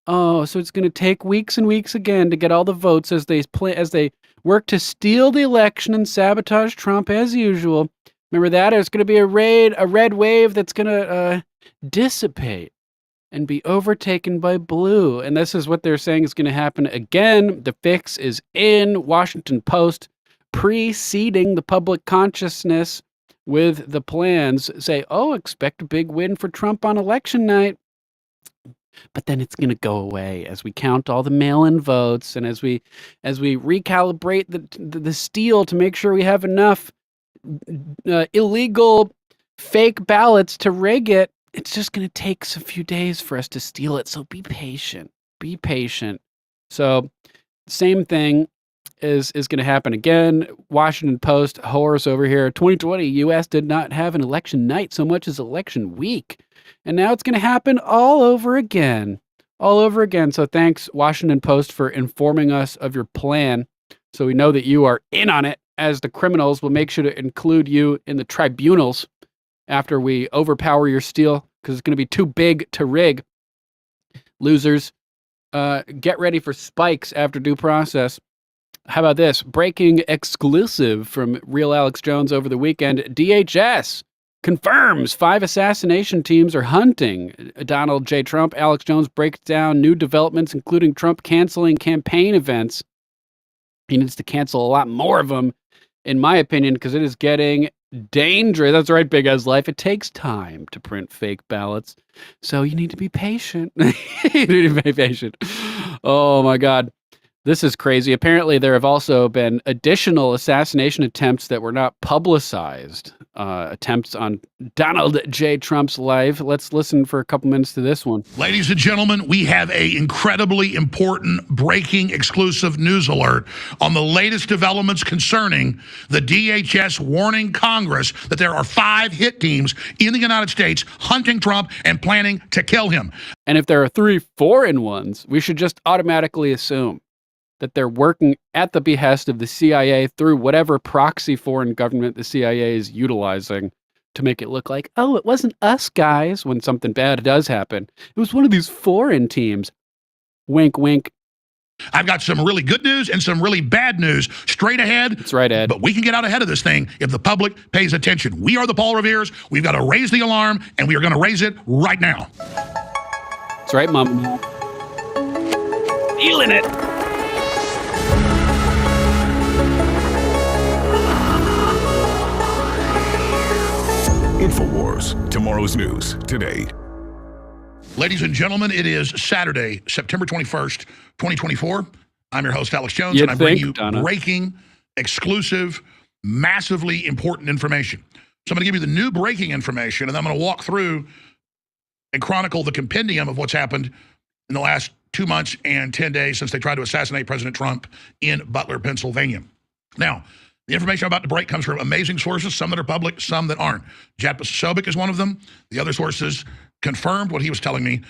Oh, so it's going to take weeks and weeks again to get all the votes as they work to steal the election and sabotage Trump as usual. Remember that? There's going to be a red wave that's going to dissipate and be overtaken by blue. And this is what they're saying is going to happen again. The fix is in. Washington Post, preceding the public consciousness with the plans, say, expect a big win for Trump on election night. But then it's going to go away as we count all the mail-in votes and as we recalibrate the steal to make sure we have enough illegal fake ballots to rig it. It's just going to take a few days for us to steal it. So be patient. Be patient. So same thing is going to happen again. Washington Post, horrors over here. 2020, U.S. did not have an election night so much as election week. And now it's going to happen all over again. All over again. So thanks, Washington Post, for informing us of your plan. So we know that you are in on it, as the criminals will make sure to include you in the tribunals after we overpower your steal, because it's going to be too big to rig. Losers, get ready for spikes after due process. How about this? Breaking exclusive from Real Alex Jones over the weekend. DHS confirms 5 assassination teams are hunting Donald J. Trump. Alex Jones breaks down new developments, including Trump canceling campaign events. He needs to cancel a lot more of them, in my opinion, because it is getting dangerous. That's right, Big As Life. It takes time to print fake ballots. So you need to be patient. You need to be patient. Oh, my God. This is crazy. Apparently, there have also been additional assassination attempts that were not publicized. Attempts on Donald J. Trump's life. Let's listen for a couple minutes to this one. Ladies and gentlemen, we have an incredibly important breaking exclusive news alert on the latest developments concerning the DHS warning Congress that there are 5 hit teams in the United States hunting Trump and planning to kill him. And if there are 3 foreign ones, we should just automatically assume that they're working at the behest of the CIA through whatever proxy foreign government the CIA is utilizing to make it look like, it wasn't us guys when something bad does happen. It was one of these foreign teams. Wink, wink. I've got some really good news and some really bad news straight ahead. That's right, Ed. But we can get out ahead of this thing if the public pays attention. We are the Paul Reveres. We've got to raise the alarm, and we are going to raise it right now. That's right, Mom. Feeling it. Studios. Tomorrow's news today. Ladies and gentlemen, it is Saturday, September 21st, 2024. I'm your host, Alex Jones, and I bring you breaking, exclusive, massively important information. So I'm going to give you the new breaking information, and I'm going to walk through and chronicle the compendium of what's happened in the last 2 months and 10 days since they tried to assassinate President Trump in Butler, Pennsylvania. Now, the information I'm about to break comes from amazing sources, some that are public, some that aren't. Jack Posobiec is one of them. The other sources confirmed what he was telling me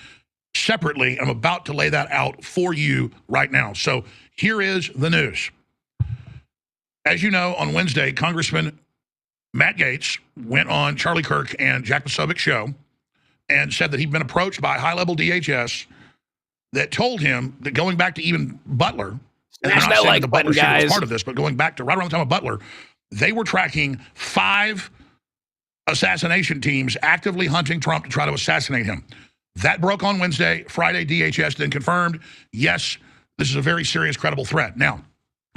separately. I'm about to lay that out for you right now. So here is the news. As you know, on Wednesday, Congressman Matt Gaetz went on Charlie Kirk and Jack Posobiec's show and said that he'd been approached by high-level DHS that told him that going back to even Butler, and I'm not saying the Butler shooting was part of this, but going back to right around the time of Butler, they were tracking 5 assassination teams actively hunting Trump to try to assassinate him. That broke on Wednesday. Friday, DHS then confirmed, yes, this is a very serious, credible threat. Now,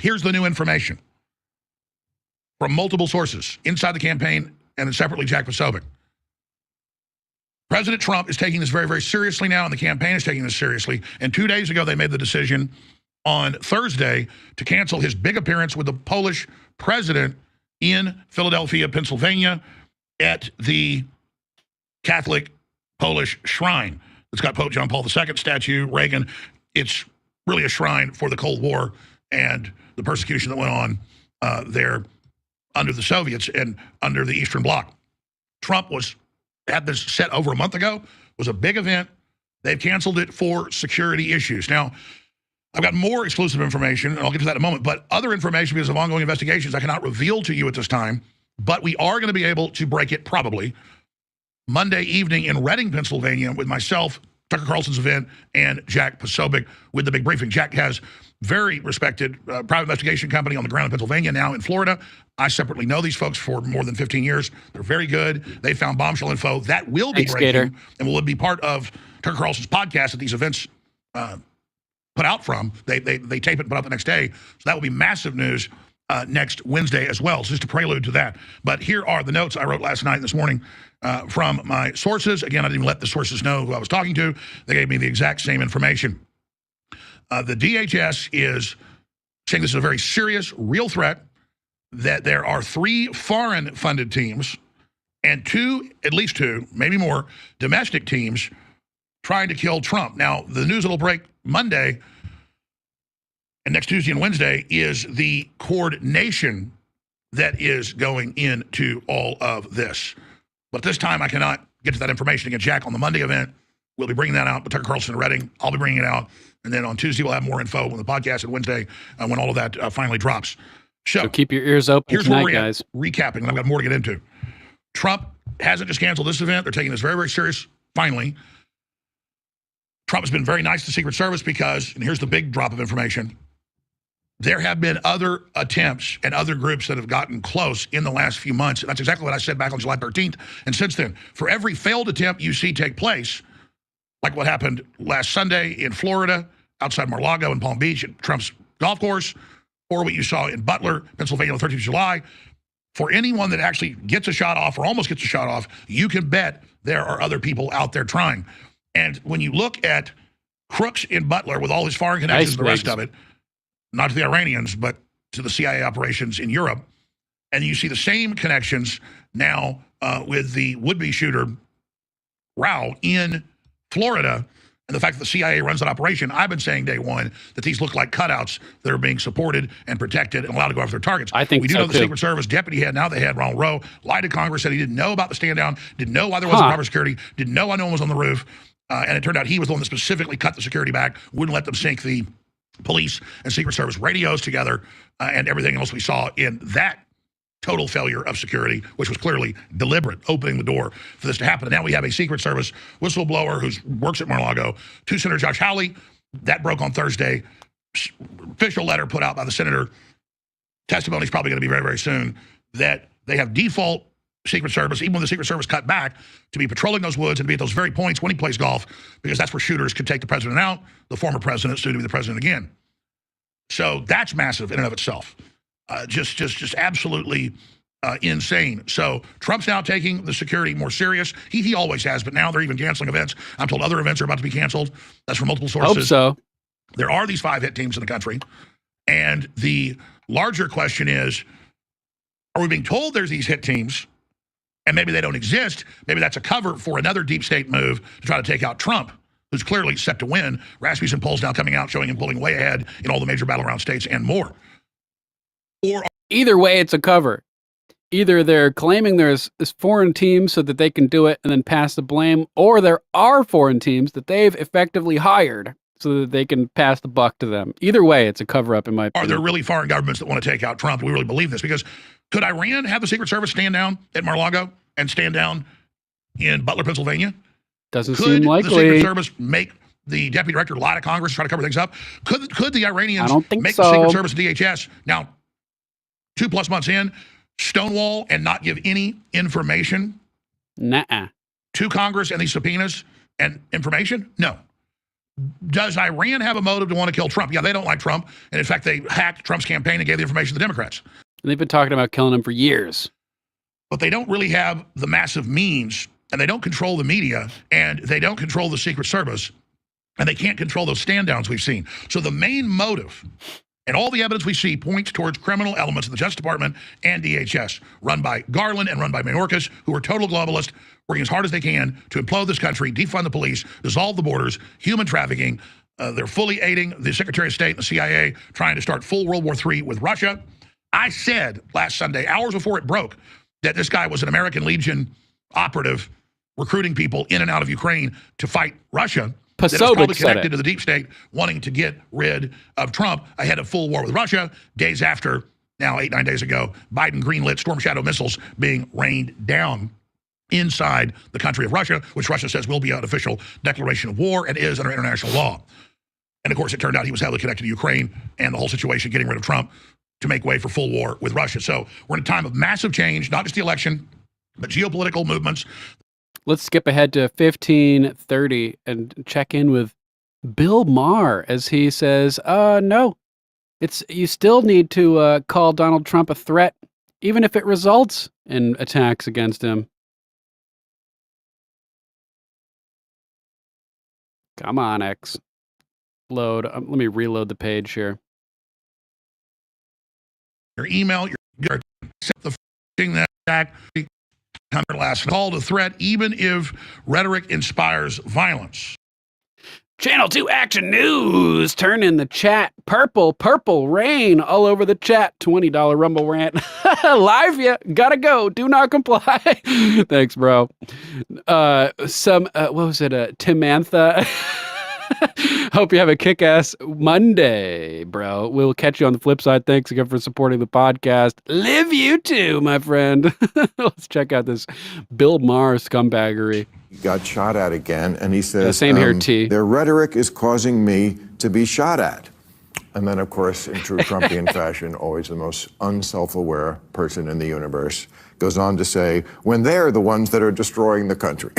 here's the new information from multiple sources inside the campaign and then separately Jack Posobiec. President Trump is taking this very, very seriously now, and the campaign is taking this seriously. And 2 days ago, they made the decision on Thursday to cancel his big appearance with the Polish president in Philadelphia, Pennsylvania, at the Catholic Polish shrine. It's got Pope John Paul II statue, Reagan. It's really a shrine for the Cold War and the persecution that went on there under the Soviets and under the Eastern Bloc. Trump had this set over a month ago. It was a big event. They've canceled it for security issues. Now, I've got more exclusive information, and I'll get to that in a moment, but other information because of ongoing investigations I cannot reveal to you at this time. But we are going to be able to break it probably Monday evening in Reading, Pennsylvania with myself, Tucker Carlson's event, and Jack Posobiec with the big briefing. Jack has very respected private investigation company on the ground in Pennsylvania, now in Florida. I separately know these folks for more than 15 years. They're very good. They found bombshell info. That will be breaking and will be part of Tucker Carlson's podcast that these events put out from. They tape it and put out the next day. So that will be massive news next Wednesday as well. So just a prelude to that. But here are the notes I wrote last night and this morning from my sources. Again, I didn't even let the sources know who I was talking to. They gave me the exact same information. The DHS is saying this is a very serious, real threat, that there are 3 foreign-funded teams and 2, at least 2, maybe more, domestic teams trying to kill Trump. Now, the news that'll break Monday and next Tuesday and Wednesday is the coordination that is going into all of this. But this time I cannot get to that information. Again, Jack on the Monday event, we'll be bringing that out with Tucker Carlson and Reading. I'll be bringing it out. And then on Tuesday, we'll have more info on the podcast, and Wednesday when all of that finally drops. So keep your ears open here's tonight, where we're guys. Recapping, and I've got more to get into. Trump hasn't just canceled this event. They're taking this very, very serious, finally. Trump has been very nice to Secret Service because, and here's the big drop of information, there have been other attempts and other groups that have gotten close in the last few months. And that's exactly what I said back on July 13th. And since then, for every failed attempt you see take place, like what happened last Sunday in Florida, outside Mar-a-Lago and Palm Beach at Trump's golf course, or what you saw in Butler, Pennsylvania on the 13th of July, for anyone that actually gets a shot off or almost gets a shot off, you can bet there are other people out there trying. And when you look at Crooks in Butler with all his foreign connections and the rest of it, not to the Iranians, but to the CIA operations in Europe, and you see the same connections now with the would-be shooter Rao in Florida, and the fact that the CIA runs that operation, I've been saying day one that these look like cutouts that are being supported and protected and allowed to go after their targets. I think we do know the Secret Service deputy head, now the head, Ronald Rowe, lied to Congress, said he didn't know about the stand down, didn't know why there wasn't proper security, didn't know why no one was on the roof, and it turned out he was the one that specifically cut the security back, wouldn't let them sync the police and Secret Service radios together, and everything else we saw in that total failure of security, which was clearly deliberate, opening the door for this to happen. And now we have a Secret Service whistleblower who works at Mar-a-Lago to Senator Josh Hawley. That broke on Thursday. Official letter put out by the senator. Testimony is probably going to be very, very soon, that they have default Secret Service, even when the Secret Service cut back, to be patrolling those woods and to be at those very points when he plays golf, because that's where shooters could take the president out, the former president, soon to be the president again. So that's massive in and of itself. Just absolutely insane. So Trump's now taking the security more serious. He always has, but now they're even canceling events. I'm told other events are about to be canceled. That's from multiple sources. Hope so. There are these 5 hit teams in the country. And the larger question is, are we being told there's these hit teams and maybe they don't exist? Maybe that's a cover for another deep state move to try to take out Trump, who's clearly set to win. Rasmussen polls now coming out showing him pulling way ahead in all the major battleground states and more. Or either way, it's a cover. Either they're claiming there's this foreign team so that they can do it and then pass the blame, or there are foreign teams that they've effectively hired so that they can pass the buck to them. Either way, it's a cover-up in my opinion. Are there really foreign governments that want to take out Trump? We really believe this? Because could Iran have the Secret Service stand down at Mar-a-Lago and stand down in Butler, Pennsylvania? Doesn't seem likely. Could the Secret Service make the deputy director lie to Congress to try to cover things up? Could the Iranians make the Secret Service and DHS, now 2+ months in, stonewall and not give any information to Congress and these subpoenas and information? No. Does Iran have a motive to want to kill Trump? Yeah, they don't like Trump. And in fact, they hacked Trump's campaign and gave the information to the Democrats. And they've been talking about killing him for years. But they don't really have the massive means, and they don't control the media, and they don't control the Secret Service, and they can't control those stand-downs we've seen. So the main motive, and all the evidence we see, points towards criminal elements of the Justice Department and DHS, run by Garland and run by Mayorkas, who are total globalists, working as hard as they can to implode this country, defund the police, dissolve the borders, human trafficking. They're fully aiding the Secretary of State and the CIA, trying to start full World War III with Russia. I said last Sunday, hours before it broke, that this guy was an American Legion operative recruiting people in and out of Ukraine to fight Russia. That is probably connected to the deep state wanting to get rid of Trump ahead of full war with Russia. Days after, now 8-9 days ago, Biden greenlit Storm Shadow missiles being rained down inside the country of Russia, which Russia says will be an official declaration of war and is under international law. And of course, it turned out he was heavily connected to Ukraine and the whole situation, getting rid of Trump to make way for full war with Russia. So we're in a time of massive change, not just the election, but geopolitical movements. Let's skip ahead to 15:30 and check in with Bill Maher as he says, no, you still need to call Donald Trump a threat, even if it results in attacks against him. Come on, X. Load. Let me reload the page here. Your email, your the thing that attack last called a threat, even if rhetoric inspires violence. Channel 2 Action News. Turn in the chat. Purple rain all over the chat. $20 Rumble rant. Live ya. Gotta go. Do not comply. Thanks, bro. What was it? Timantha. Hope you have a kick-ass Monday, bro. We'll catch you on the flip side. Thanks again for supporting the podcast. Live you too, my friend. Let's check out this Bill Maher scumbaggery. He got shot at again, and he says, same here, T. Their rhetoric is causing me to be shot at. And then, of course, in true Trumpian fashion, always the most unself-aware person in the universe, goes on to say, when they're the ones that are destroying the country.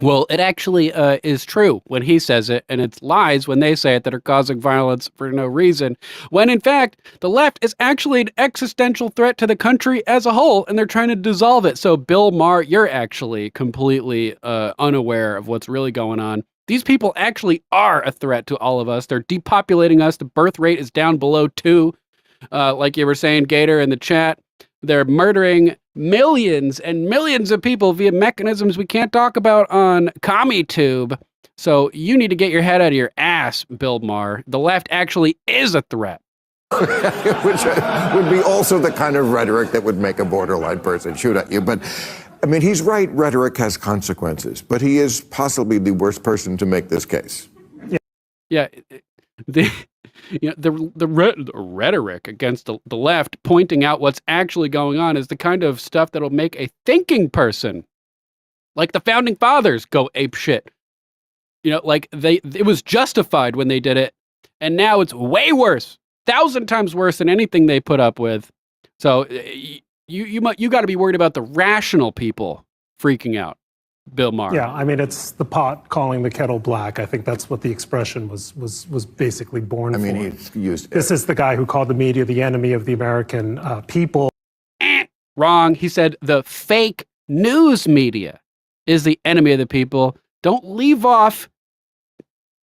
Well, it actually is true when he says it, and it's lies when they say it that are causing violence for no reason, when in fact, the left is actually an existential threat to the country as a whole, and they're trying to dissolve it. So, Bill Maher, you're actually completely unaware of what's really going on. These people actually are a threat to all of us. They're depopulating us. The birth rate is down below 2, like you were saying, Gator, in the chat. They're murdering millions and millions of people via mechanisms we can't talk about on CommieTube. So you need to get your head out of your ass, Bill Maher. The left actually is a threat. Which would be also the kind of rhetoric that would make a borderline person shoot at you. But, I mean, he's right, rhetoric has consequences. But he is possibly the worst person to make this case. Yeah. The rhetoric against the left, pointing out what's actually going on, is the kind of stuff that'll make a thinking person, like the founding fathers, go ape shit. Like it was justified when they did it, and now it's way worse, 1,000 times worse than anything they put up with. So you got to be worried about the rational people freaking out. Bill Maher. Yeah, I mean, it's the pot calling the kettle black. I think that's what the expression was basically born for. I mean, he's used. This is the guy who called the media the enemy of the American people. We're Wrong. He said the fake news media is the enemy of the people. Don't leave off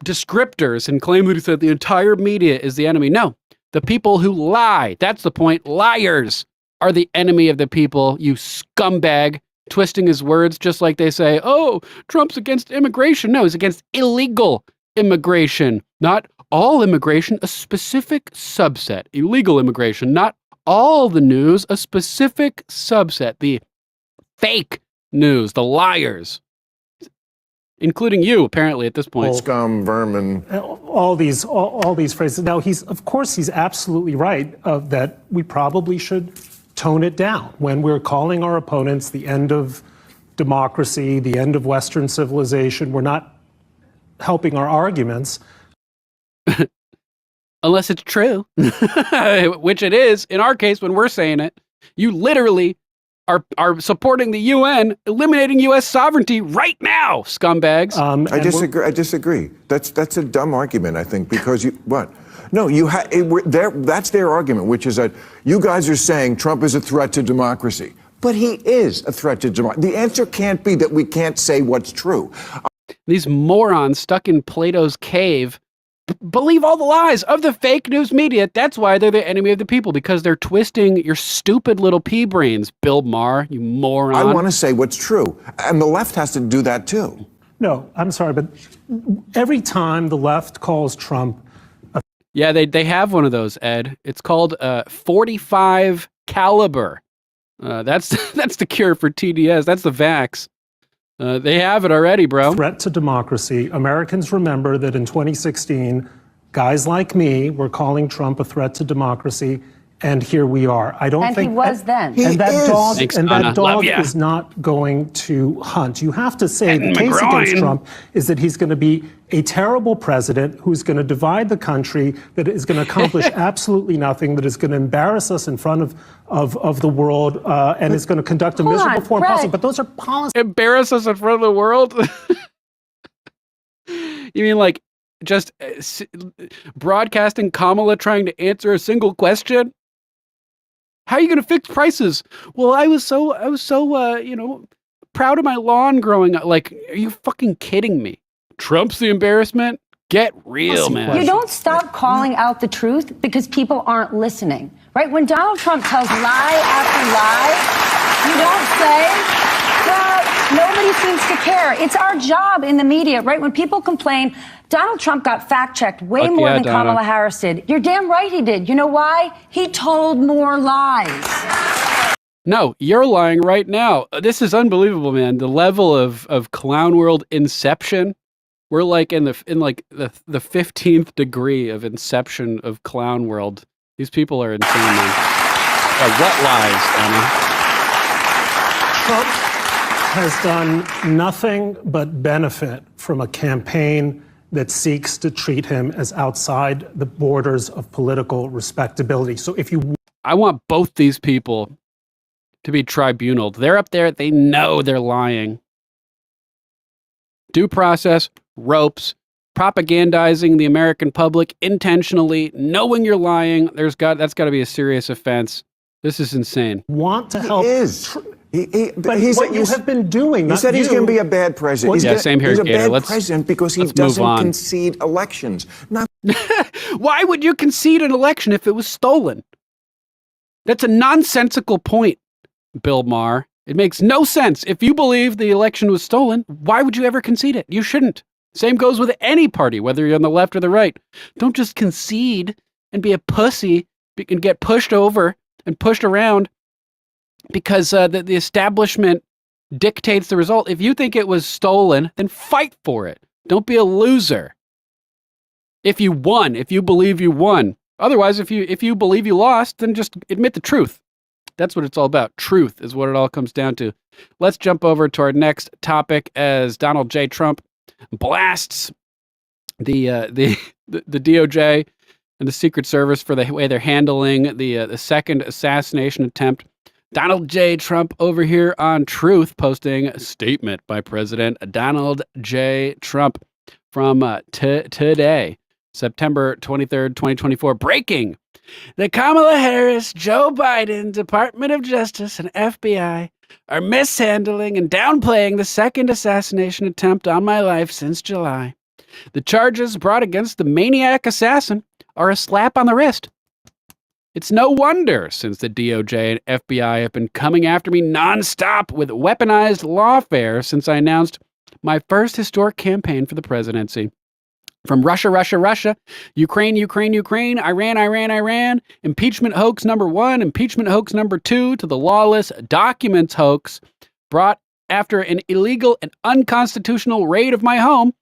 descriptors and claim that he said the entire media is the enemy. No, the people who lie. That's the point. Liars are the enemy of the people, you scumbag. Twisting his words just like they say, oh, Trump's against immigration. No, he's against illegal immigration. Not all immigration, a specific subset. Illegal immigration, not all the news, a specific subset. The fake news, the liars, including you, apparently, at this point. Scum, vermin. All these phrases. Now, of course, he's absolutely right that we probably should tone it down when we're calling our opponents the end of democracy, the end of Western civilization. We're not helping our arguments. Unless it's true, which it is in our case when we're saying it. You literally are supporting the UN, eliminating U.S. sovereignty right now, scumbags. I disagree. That's a dumb argument, I think, because what? No, that's their argument, which is that you guys are saying Trump is a threat to democracy. But he is a threat to democracy. The answer can't be that we can't say what's true. These morons stuck in Plato's cave believe all the lies of the fake news media. That's why they're the enemy of the people, because they're twisting your stupid little pea brains, Bill Maher, you moron. I want to say what's true, and the left has to do that too. No, I'm sorry, but every time the left calls Trump yeah, they have one of those, Ed. It's called 45 caliber. That's the cure for TDS. That's the vax. They have it already, bro. Threat to democracy. Americans remember that in 2016, guys like me were calling Trump a threat to democracy, and here we are. I don't think he was then. And that dog, Thanks, that dog ya. is not going to hunt. You have to say the And case McGroin. against Trump is that he's going to be a terrible president who's going to divide the country, that is going to accomplish absolutely nothing, that is going to embarrass us in front of the world, and is going to conduct a miserable foreign policy. But those are policies. Embarrass us in front of the world? You mean like just broadcasting Kamala trying to answer a single question? How are you going to fix prices? Well, I was so proud of my lawn growing up. Like, are you fucking kidding me? Trump's the embarrassment? Get real, man. You don't stop calling out the truth because people aren't listening, right? When Donald Trump tells lie after lie, you don't say, well, nobody seems to care. It's our job in the media, right? When people complain, Donald Trump got fact-checked way more than Kamala Harris did. You're damn right he did. You know why? He told more lies. No, you're lying right now. This is unbelievable, man. The level of clown world inception. We're like in the 15th degree of inception of clown world. These people are insane, man. What lies, Anna? Trump has done nothing but benefit from a campaign that seeks to treat him as outside the borders of political respectability. So I want both these people to be tribunaled. They're up there. They know they're lying. Due process, ropes, propagandizing the American public intentionally, knowing you're lying. That's got to be a serious offense. This is insane. Want to help. He is. But what you have been doing. He said he's going to be a bad president. Same here, He's a Gator. bad president because he doesn't concede elections. Why would you concede an election if it was stolen? That's a nonsensical point, Bill Maher. It makes no sense. If you believe the election was stolen, why would you ever concede it? You shouldn't. Same goes with any party, whether you're on the left or the right. Don't just concede and be a pussy and get pushed over and pushed around because the establishment dictates the result. If you think it was stolen, then fight for it. Don't be a loser. If you won, if you believe you won. Otherwise, if you believe you lost, then just admit the truth. That's what it's all about. Truth is what it all comes down to. Let's jump over to our next topic as Donald J. Trump blasts the DOJ and the Secret Service for the way they're handling the second assassination attempt. Donald J. Trump over here on Truth posting a statement by President Donald J. Trump from today. September 23rd, 2024. Breaking. The Kamala Harris, Joe Biden, Department of Justice, and FBI are mishandling and downplaying the second assassination attempt on my life since July. The charges brought against the maniac assassin are a slap on the wrist. It's no wonder, since the DOJ and FBI have been coming after me nonstop with weaponized lawfare since I announced my first historic campaign for the presidency. From Russia, Russia, Russia, Ukraine, Ukraine, Ukraine, Iran, Iran, Iran, impeachment hoax number 1, impeachment hoax number 2, to the lawless documents hoax brought after an illegal and unconstitutional raid of my home,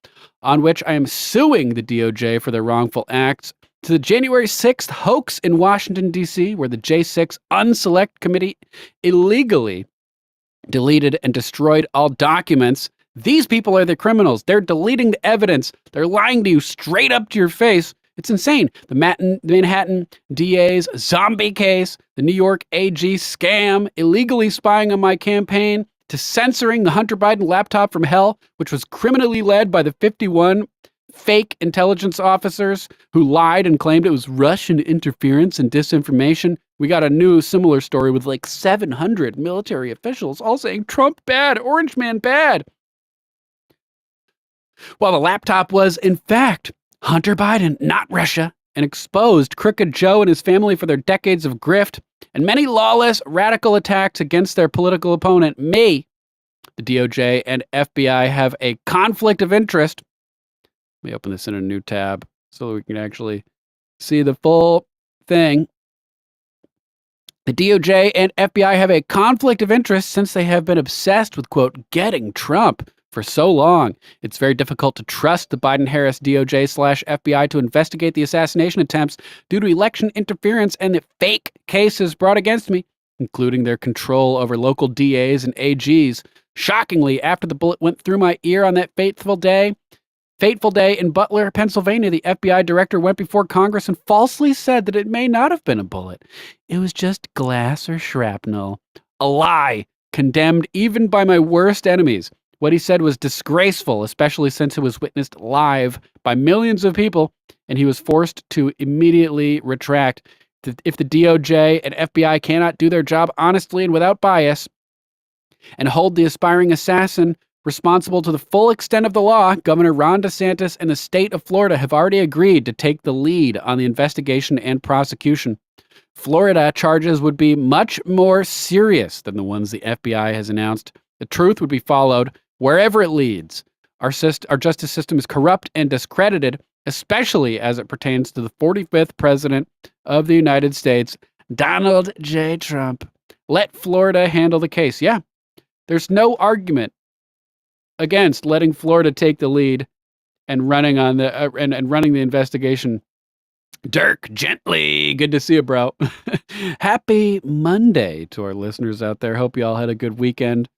on which I am suing the DOJ for their wrongful acts, to the January 6th hoax in Washington, D.C., where the J6 Unselect Committee illegally deleted and destroyed all documents. These people are the criminals. They're deleting the evidence. They're lying to you straight up to your face. It's insane. The Manhattan DA's zombie case, the New York AG scam, illegally spying on my campaign, to censoring the Hunter Biden laptop from hell, which was criminally led by the 51 fake intelligence officers who lied and claimed it was Russian interference and disinformation. We got a new similar story with like 700 military officials all saying Trump bad, Orange Man bad. While the laptop was, in fact, Hunter Biden, not Russia, and exposed Crooked Joe and his family for their decades of grift and many lawless, radical attacks against their political opponent, me. The DOJ and FBI have a conflict of interest. Let me open this in a new tab so that we can actually see the full thing. The DOJ and FBI have a conflict of interest since they have been obsessed with, quote, getting Trump for so long. It's very difficult to trust the Biden-Harris DOJ/FBI to investigate the assassination attempts due to election interference and the fake cases brought against me, including their control over local DAs and AGs. Shockingly, after the bullet went through my ear on that fateful day in Butler, Pennsylvania, the FBI director went before Congress and falsely said that it may not have been a bullet. It was just glass or shrapnel. A lie, condemned even by my worst enemies. What he said was disgraceful, especially since it was witnessed live by millions of people, and he was forced to immediately retract. If the DOJ and FBI cannot do their job honestly and without bias and hold the aspiring assassin responsible to the full extent of the law, Governor Ron DeSantis and the state of Florida have already agreed to take the lead on the investigation and prosecution. Florida charges would be much more serious than the ones the FBI has announced. The truth would be followed wherever it leads. Our justice system is corrupt and discredited, especially as it pertains to the 45th president of the United States, Donald J. Trump. Let Florida handle the case. Yeah, there's no argument against letting Florida take the lead and running on the and running the investigation. Dirk, gently. Good to see you, bro. Happy Monday to our listeners out there. Hope you all had a good weekend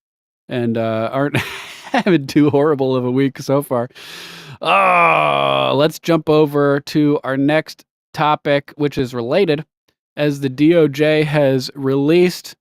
and aren't having too horrible of a week so far. Let's jump over to our next topic, which is related, as the DOJ has released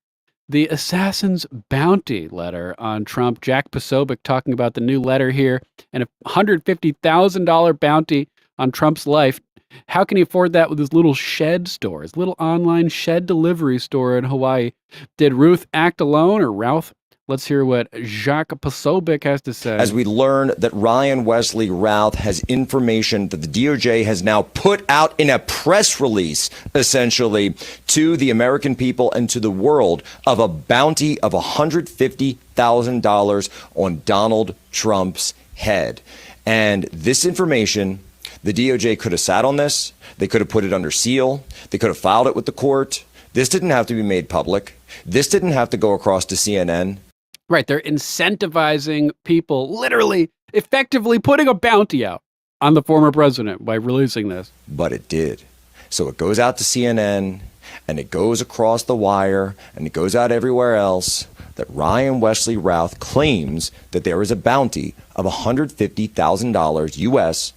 the Assassin's Bounty letter on Trump. Jack Posobiec talking about the new letter here and a $150,000 bounty on Trump's life. How can he afford that with his little shed store, his little online shed delivery store in Hawaii? Did Ruth act alone, or Ralph? Let's hear what Jack Posobiec has to say. As we learn that Ryan Wesley Routh has information that the DOJ has now put out in a press release, essentially, to the American people and to the world, of a bounty of $150,000 on Donald Trump's head. And this information, the DOJ could have sat on this. They could have put it under seal. They could have filed it with the court. This didn't have to be made public. This didn't have to go across to CNN. Right. They're incentivizing people, literally, effectively putting a bounty out on the former president by releasing this. But it did. So it goes out to CNN, and it goes across the wire, and it goes out everywhere else, that Ryan Wesley Routh claims that there is a bounty of $150,000 U.S.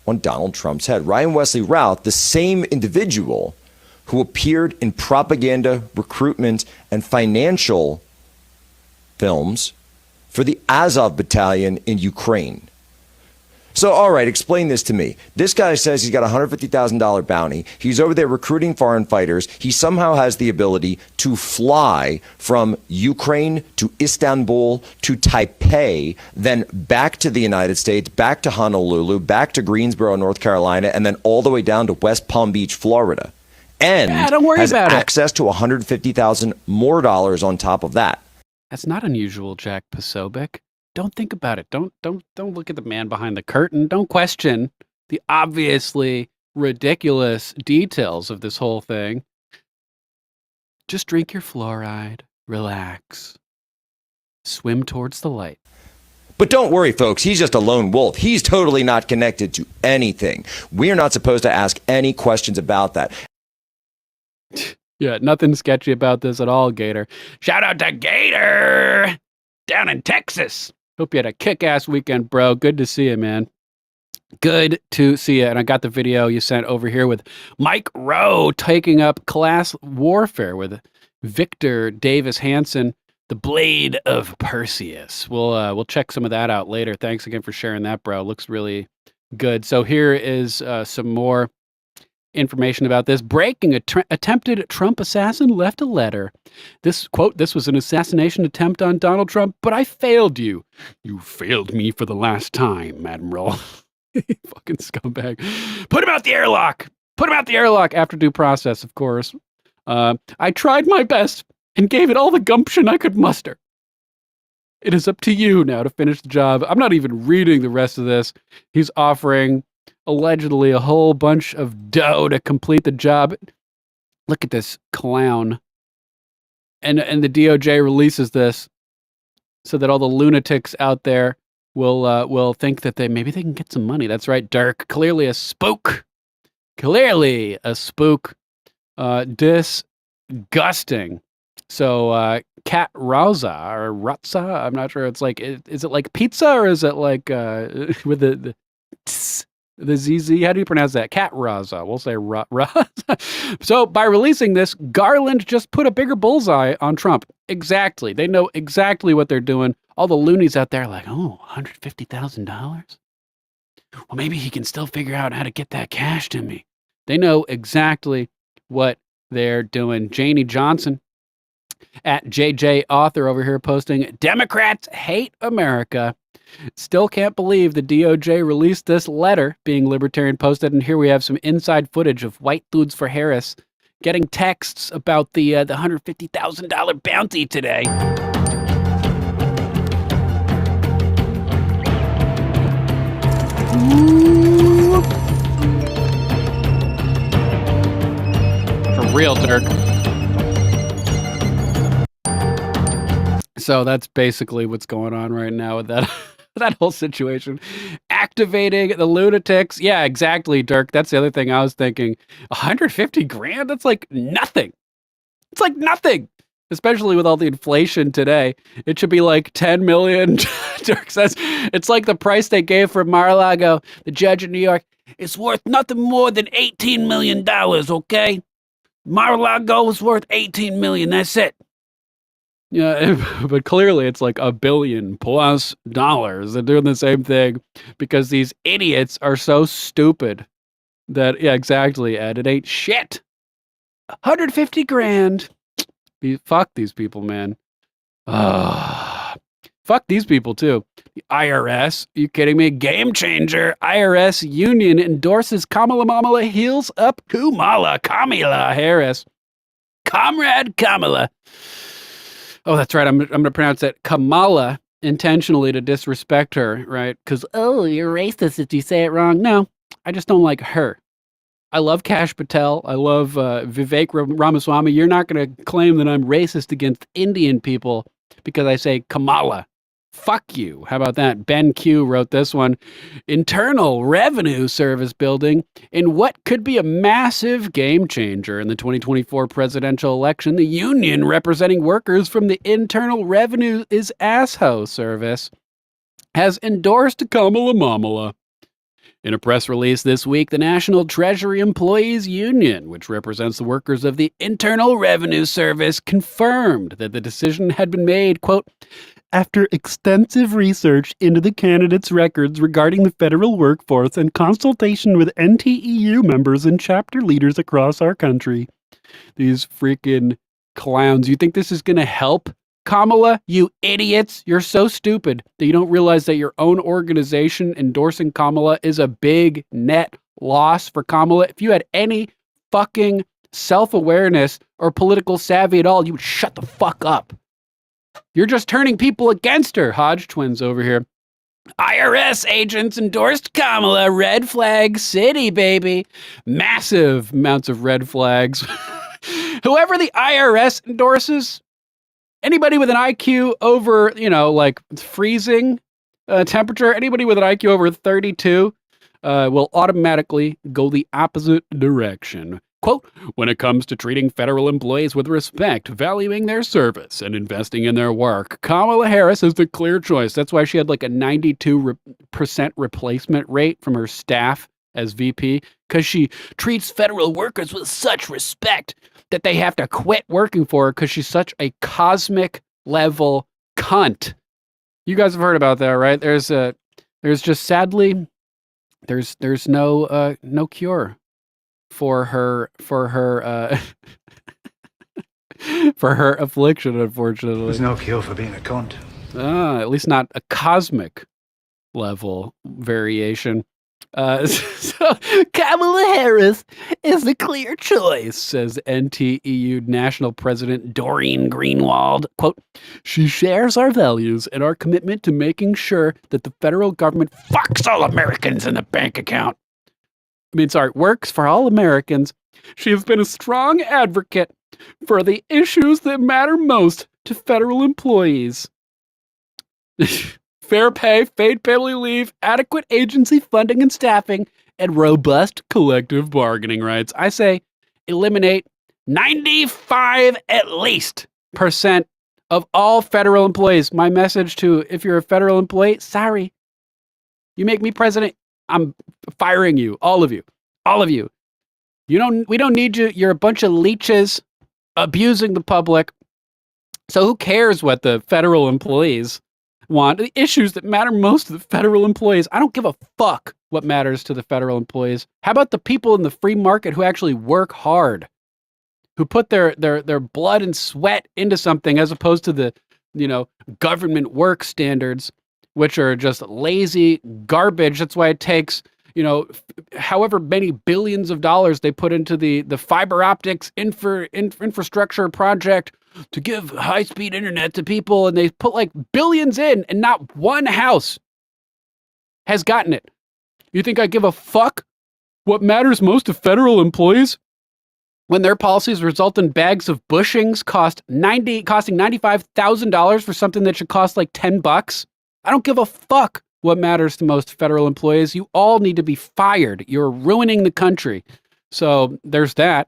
on Donald Trump's head. Ryan Wesley Routh, the same individual who appeared in propaganda, recruitment, and financial films for the Azov battalion in Ukraine. So, all right, explain this to me. This guy says he's got a $150,000 bounty. He's over there recruiting foreign fighters. He somehow has the ability to fly from Ukraine to Istanbul to Taipei, then back to the United States, back to Honolulu, back to Greensboro, North Carolina, and then all the way down to West Palm Beach, Florida. And don't worry has about it. access to $150,000 more dollars on top of that. That's not unusual, Jack Posobiec. Don't think about it. Don't look at the man behind the curtain. Don't question the obviously ridiculous details of this whole thing. Just drink your fluoride, relax, swim towards the light. But don't worry, folks. He's just a lone wolf. He's totally not connected to anything. We're not supposed to ask any questions about that. Yeah, nothing sketchy about this at all, Gator. Shout out to Gator down in Texas. Hope you had a kick-ass weekend, bro. Good to see you, man. Good to see you. And I got the video you sent over here with Mike Rowe taking up class warfare with Victor Davis Hanson, the Blade of Perseus. We'll check some of that out later. Thanks again for sharing that, bro. Looks really good. So here is some more information about this. Breaking, attempted Trump assassin left a letter. This quote, "This was an assassination attempt on Donald Trump, but I failed you. You failed me for the last time, Admiral." Fucking scumbag. Put him out the airlock. Put him out the airlock after due process, of course. I tried my best and gave it all the gumption I could muster. It is up to you now to finish the job. I'm not even reading the rest of this. He's offering allegedly a whole bunch of dough to complete the job. Look at this clown. And the DOJ releases this so that all the lunatics out there will think that maybe they can get some money. That's right, Dirk. Clearly a spook. Clearly a spook. Disgusting. So Cat Rauza or Ratza, I'm not sure. It's like, is it like pizza or is it like with the ZZ? How do you pronounce that? Cat Raza. We'll say Raza. So by releasing this, Garland just put a bigger bullseye on Trump. Exactly. They know exactly what they're doing. All the loonies out there are like, oh, $150,000? Well, maybe he can still figure out how to get that cash to me. They know exactly what they're doing. Janie Johnson at JJ Author over here posting, Democrats hate America. Still can't believe the DOJ released this letter, being Libertarian posted, and here we have some inside footage of White Dudes for Harris getting texts about the $150,000 bounty today. Ooh. For real, Dirk. So that's basically what's going on right now with that that whole situation. Activating the lunatics. Yeah, exactly, Dirk. That's the other thing I was thinking. 150 grand? That's like nothing. It's like nothing. Especially with all the inflation today. It should be like 10 million. Dirk says it's like the price they gave for Mar-a-Lago, the judge in New York. It's worth nothing more than $18 million, okay? Mar-a-Lago was worth $18 million. That's it. Yeah, but clearly it's like $1 billion plus. They're doing the same thing because these idiots are so stupid that, yeah, exactly, Ed. It ain't shit. 150 grand. Fuck these people, man. Fuck these people, too. The IRS. Are you kidding me? Game changer. IRS union endorses Kamala heels up Kamala Harris. Comrade Kamala. Oh, that's right. I'm going to pronounce that Kamala intentionally to disrespect her, right? Because, oh, you're racist if you say it wrong. No, I just don't like her. I love Kash Patel. I love Vivek Ramaswamy. You're not going to claim that I'm racist against Indian people because I say Kamala. Fuck you. How about that? Ben Q wrote this one. Internal Revenue Service building in what could be a massive game changer in the 2024 presidential election. The union representing workers from the Internal Revenue Service has endorsed Kamala. In a press release this week, the National Treasury Employees Union, which represents the workers of the Internal Revenue Service, confirmed that the decision had been made, quote, after extensive research into the candidates' records regarding the federal workforce and consultation with NTEU members and chapter leaders across our country. These freaking clowns. You think this is going to help Kamala? You idiots. You're so stupid that you don't realize that your own organization endorsing Kamala is a big net loss for Kamala. If you had any fucking self-awareness or political savvy at all, you would shut the fuck up. You're just turning people against her. Hodge twins over here. IRS agents endorsed Kamala. Red flag city, baby. Massive amounts of red flags. Whoever the IRS endorses, anybody with an IQ over, like freezing temperature, anybody with an IQ over 32 will automatically go the opposite direction. Quote, when it comes to treating federal employees with respect, valuing their service, and investing in their work, Kamala Harris is the clear choice. That's why she had like a 92% replacement rate from her staff as VP, because she treats federal workers with such respect that they have to quit working for her because she's such a cosmic level cunt. You guys have heard about that, right? There's just sadly, there's no cure for her for her affliction, unfortunately. There's no cure for being a cunt. At least not a cosmic level variation. So Kamala Harris is the clear choice, says NTEU National President Doreen Greenwald. Quote, she shares our values and our commitment to making sure that the federal government fucks all Americans in the bank account. Works for all Americans. She has been a strong advocate for the issues that matter most to federal employees. Fair pay, paid family leave, adequate agency funding and staffing, and robust collective bargaining rights. I say eliminate 95 at least % of all federal employees. My message to, if you're a federal employee, sorry. You make me president, I'm firing you. All of you. We don't need you. You're a bunch of leeches abusing the public. So who cares what the federal employees want? The issues that matter most to the federal employees. I don't give a fuck what matters to the federal employees. How about the people in the free market who actually work hard, who put their blood and sweat into something, as opposed to the, government work standards, which are just lazy garbage. That's why it takes, however many billions of dollars they put into the fiber optics infrastructure project to give high-speed internet to people, and they put like billions in, and not one house has gotten it. You think I give a fuck what matters most to federal employees when their policies result in bags of bushings costing $95,000 for something that should cost like $10? I don't give a fuck what matters to most federal employees. You all need to be fired. You're ruining the country. So there's that.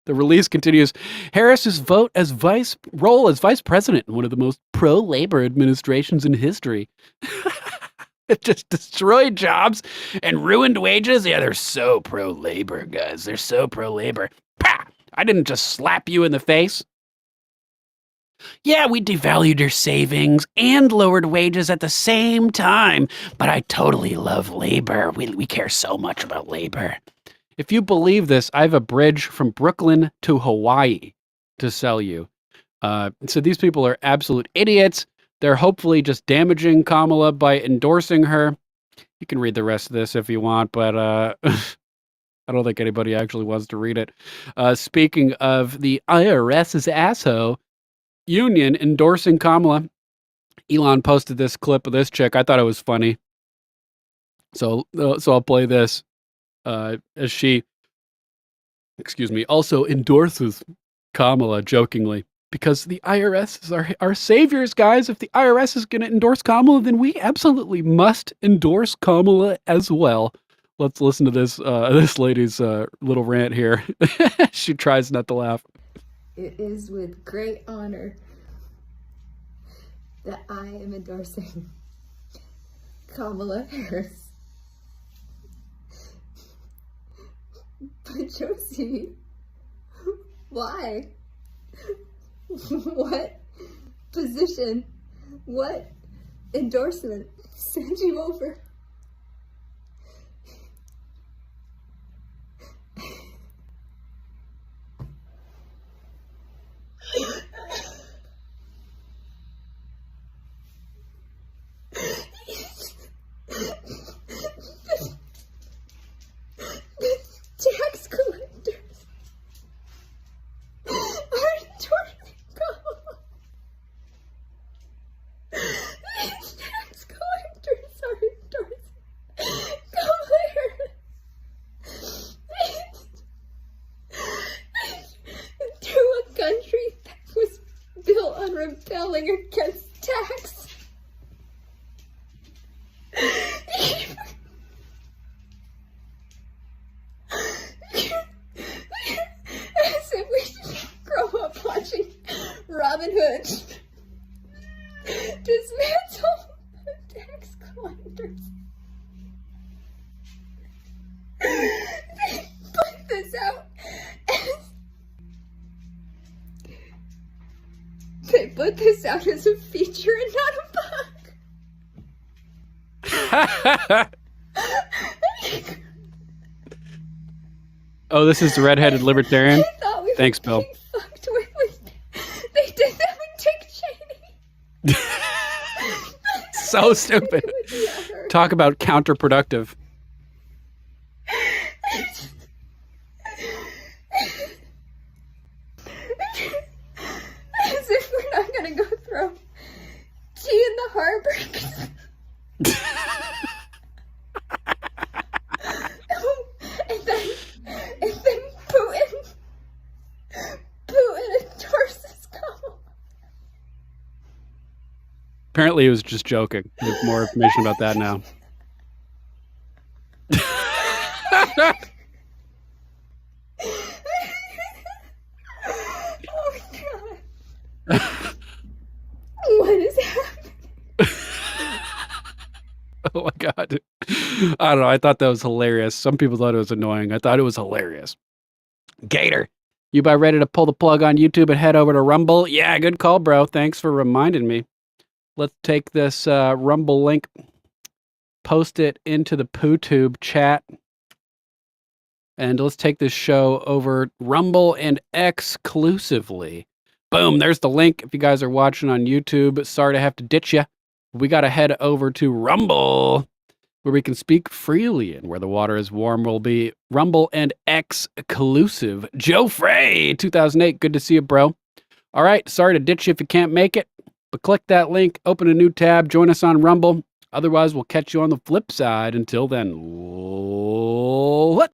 The release continues. Harris's role as vice president in one of the most pro-labor administrations in history. It just destroyed jobs and ruined wages. Yeah, they're so pro-labor, guys. They're so pro-labor. Pah! I didn't just slap you in the face. Yeah, we devalued your savings and lowered wages at the same time, but I totally love labor. We care so much about labor. If you believe this, I have a bridge from Brooklyn to Hawaii to sell you. So these people are absolute idiots. They're hopefully just damaging Kamala by endorsing her. You can read the rest of this if you want, but I don't think anybody actually wants to read it. Speaking of the IRS's asshole union endorsing Kamala, Elon posted this clip of this chick. I thought it was funny. So I'll play this. As she, also endorses Kamala jokingly, because the IRS is our saviors, guys. If the IRS is going to endorse Kamala, then we absolutely must endorse Kamala as well. Let's listen to this lady's little rant here. She tries not to laugh. It is with great honor that I am endorsing Kamala Harris But Josie, why? What position, what endorsement sent you over? The tax collectors are endorsing Kamala. The tax collectors are endorsing Kamala. To a country that was built on rebelling against tax. As if we should grow up watching Robin Hood dismantle the tax collectors. They put this out as a feature and not a bug. Oh, this is the redheaded libertarian? I thought we Thanks, were Bill. being fucked with. They did that with Dick Cheney. So stupid. Talk about counterproductive. As if we're not gonna go throw tea in the harbor. and then Putin endorses Kamala. Apparently, he was just joking. We have more information about that now. Oh my god. What is happening? Oh my God. I don't know. I thought that was hilarious. Some people thought it was annoying. I thought it was hilarious. Gator, you about ready to pull the plug on YouTube and head over to Rumble? Yeah, good call, bro. Thanks for reminding me. Let's take this Rumble link, post it into the PooTube chat, and let's take this show over Rumble and exclusively. Boom, there's the link. If you guys are watching on YouTube, sorry to have to ditch you. We got to head over to Rumble, where we can speak freely and where the water is warm. Will be Rumble and exclusive. Joe Frey, 2008. Good to see you, bro. All right, sorry to ditch you if you can't make it, but click that link, open a new tab, join us on Rumble. Otherwise, we'll catch you on the flip side. Until then, what?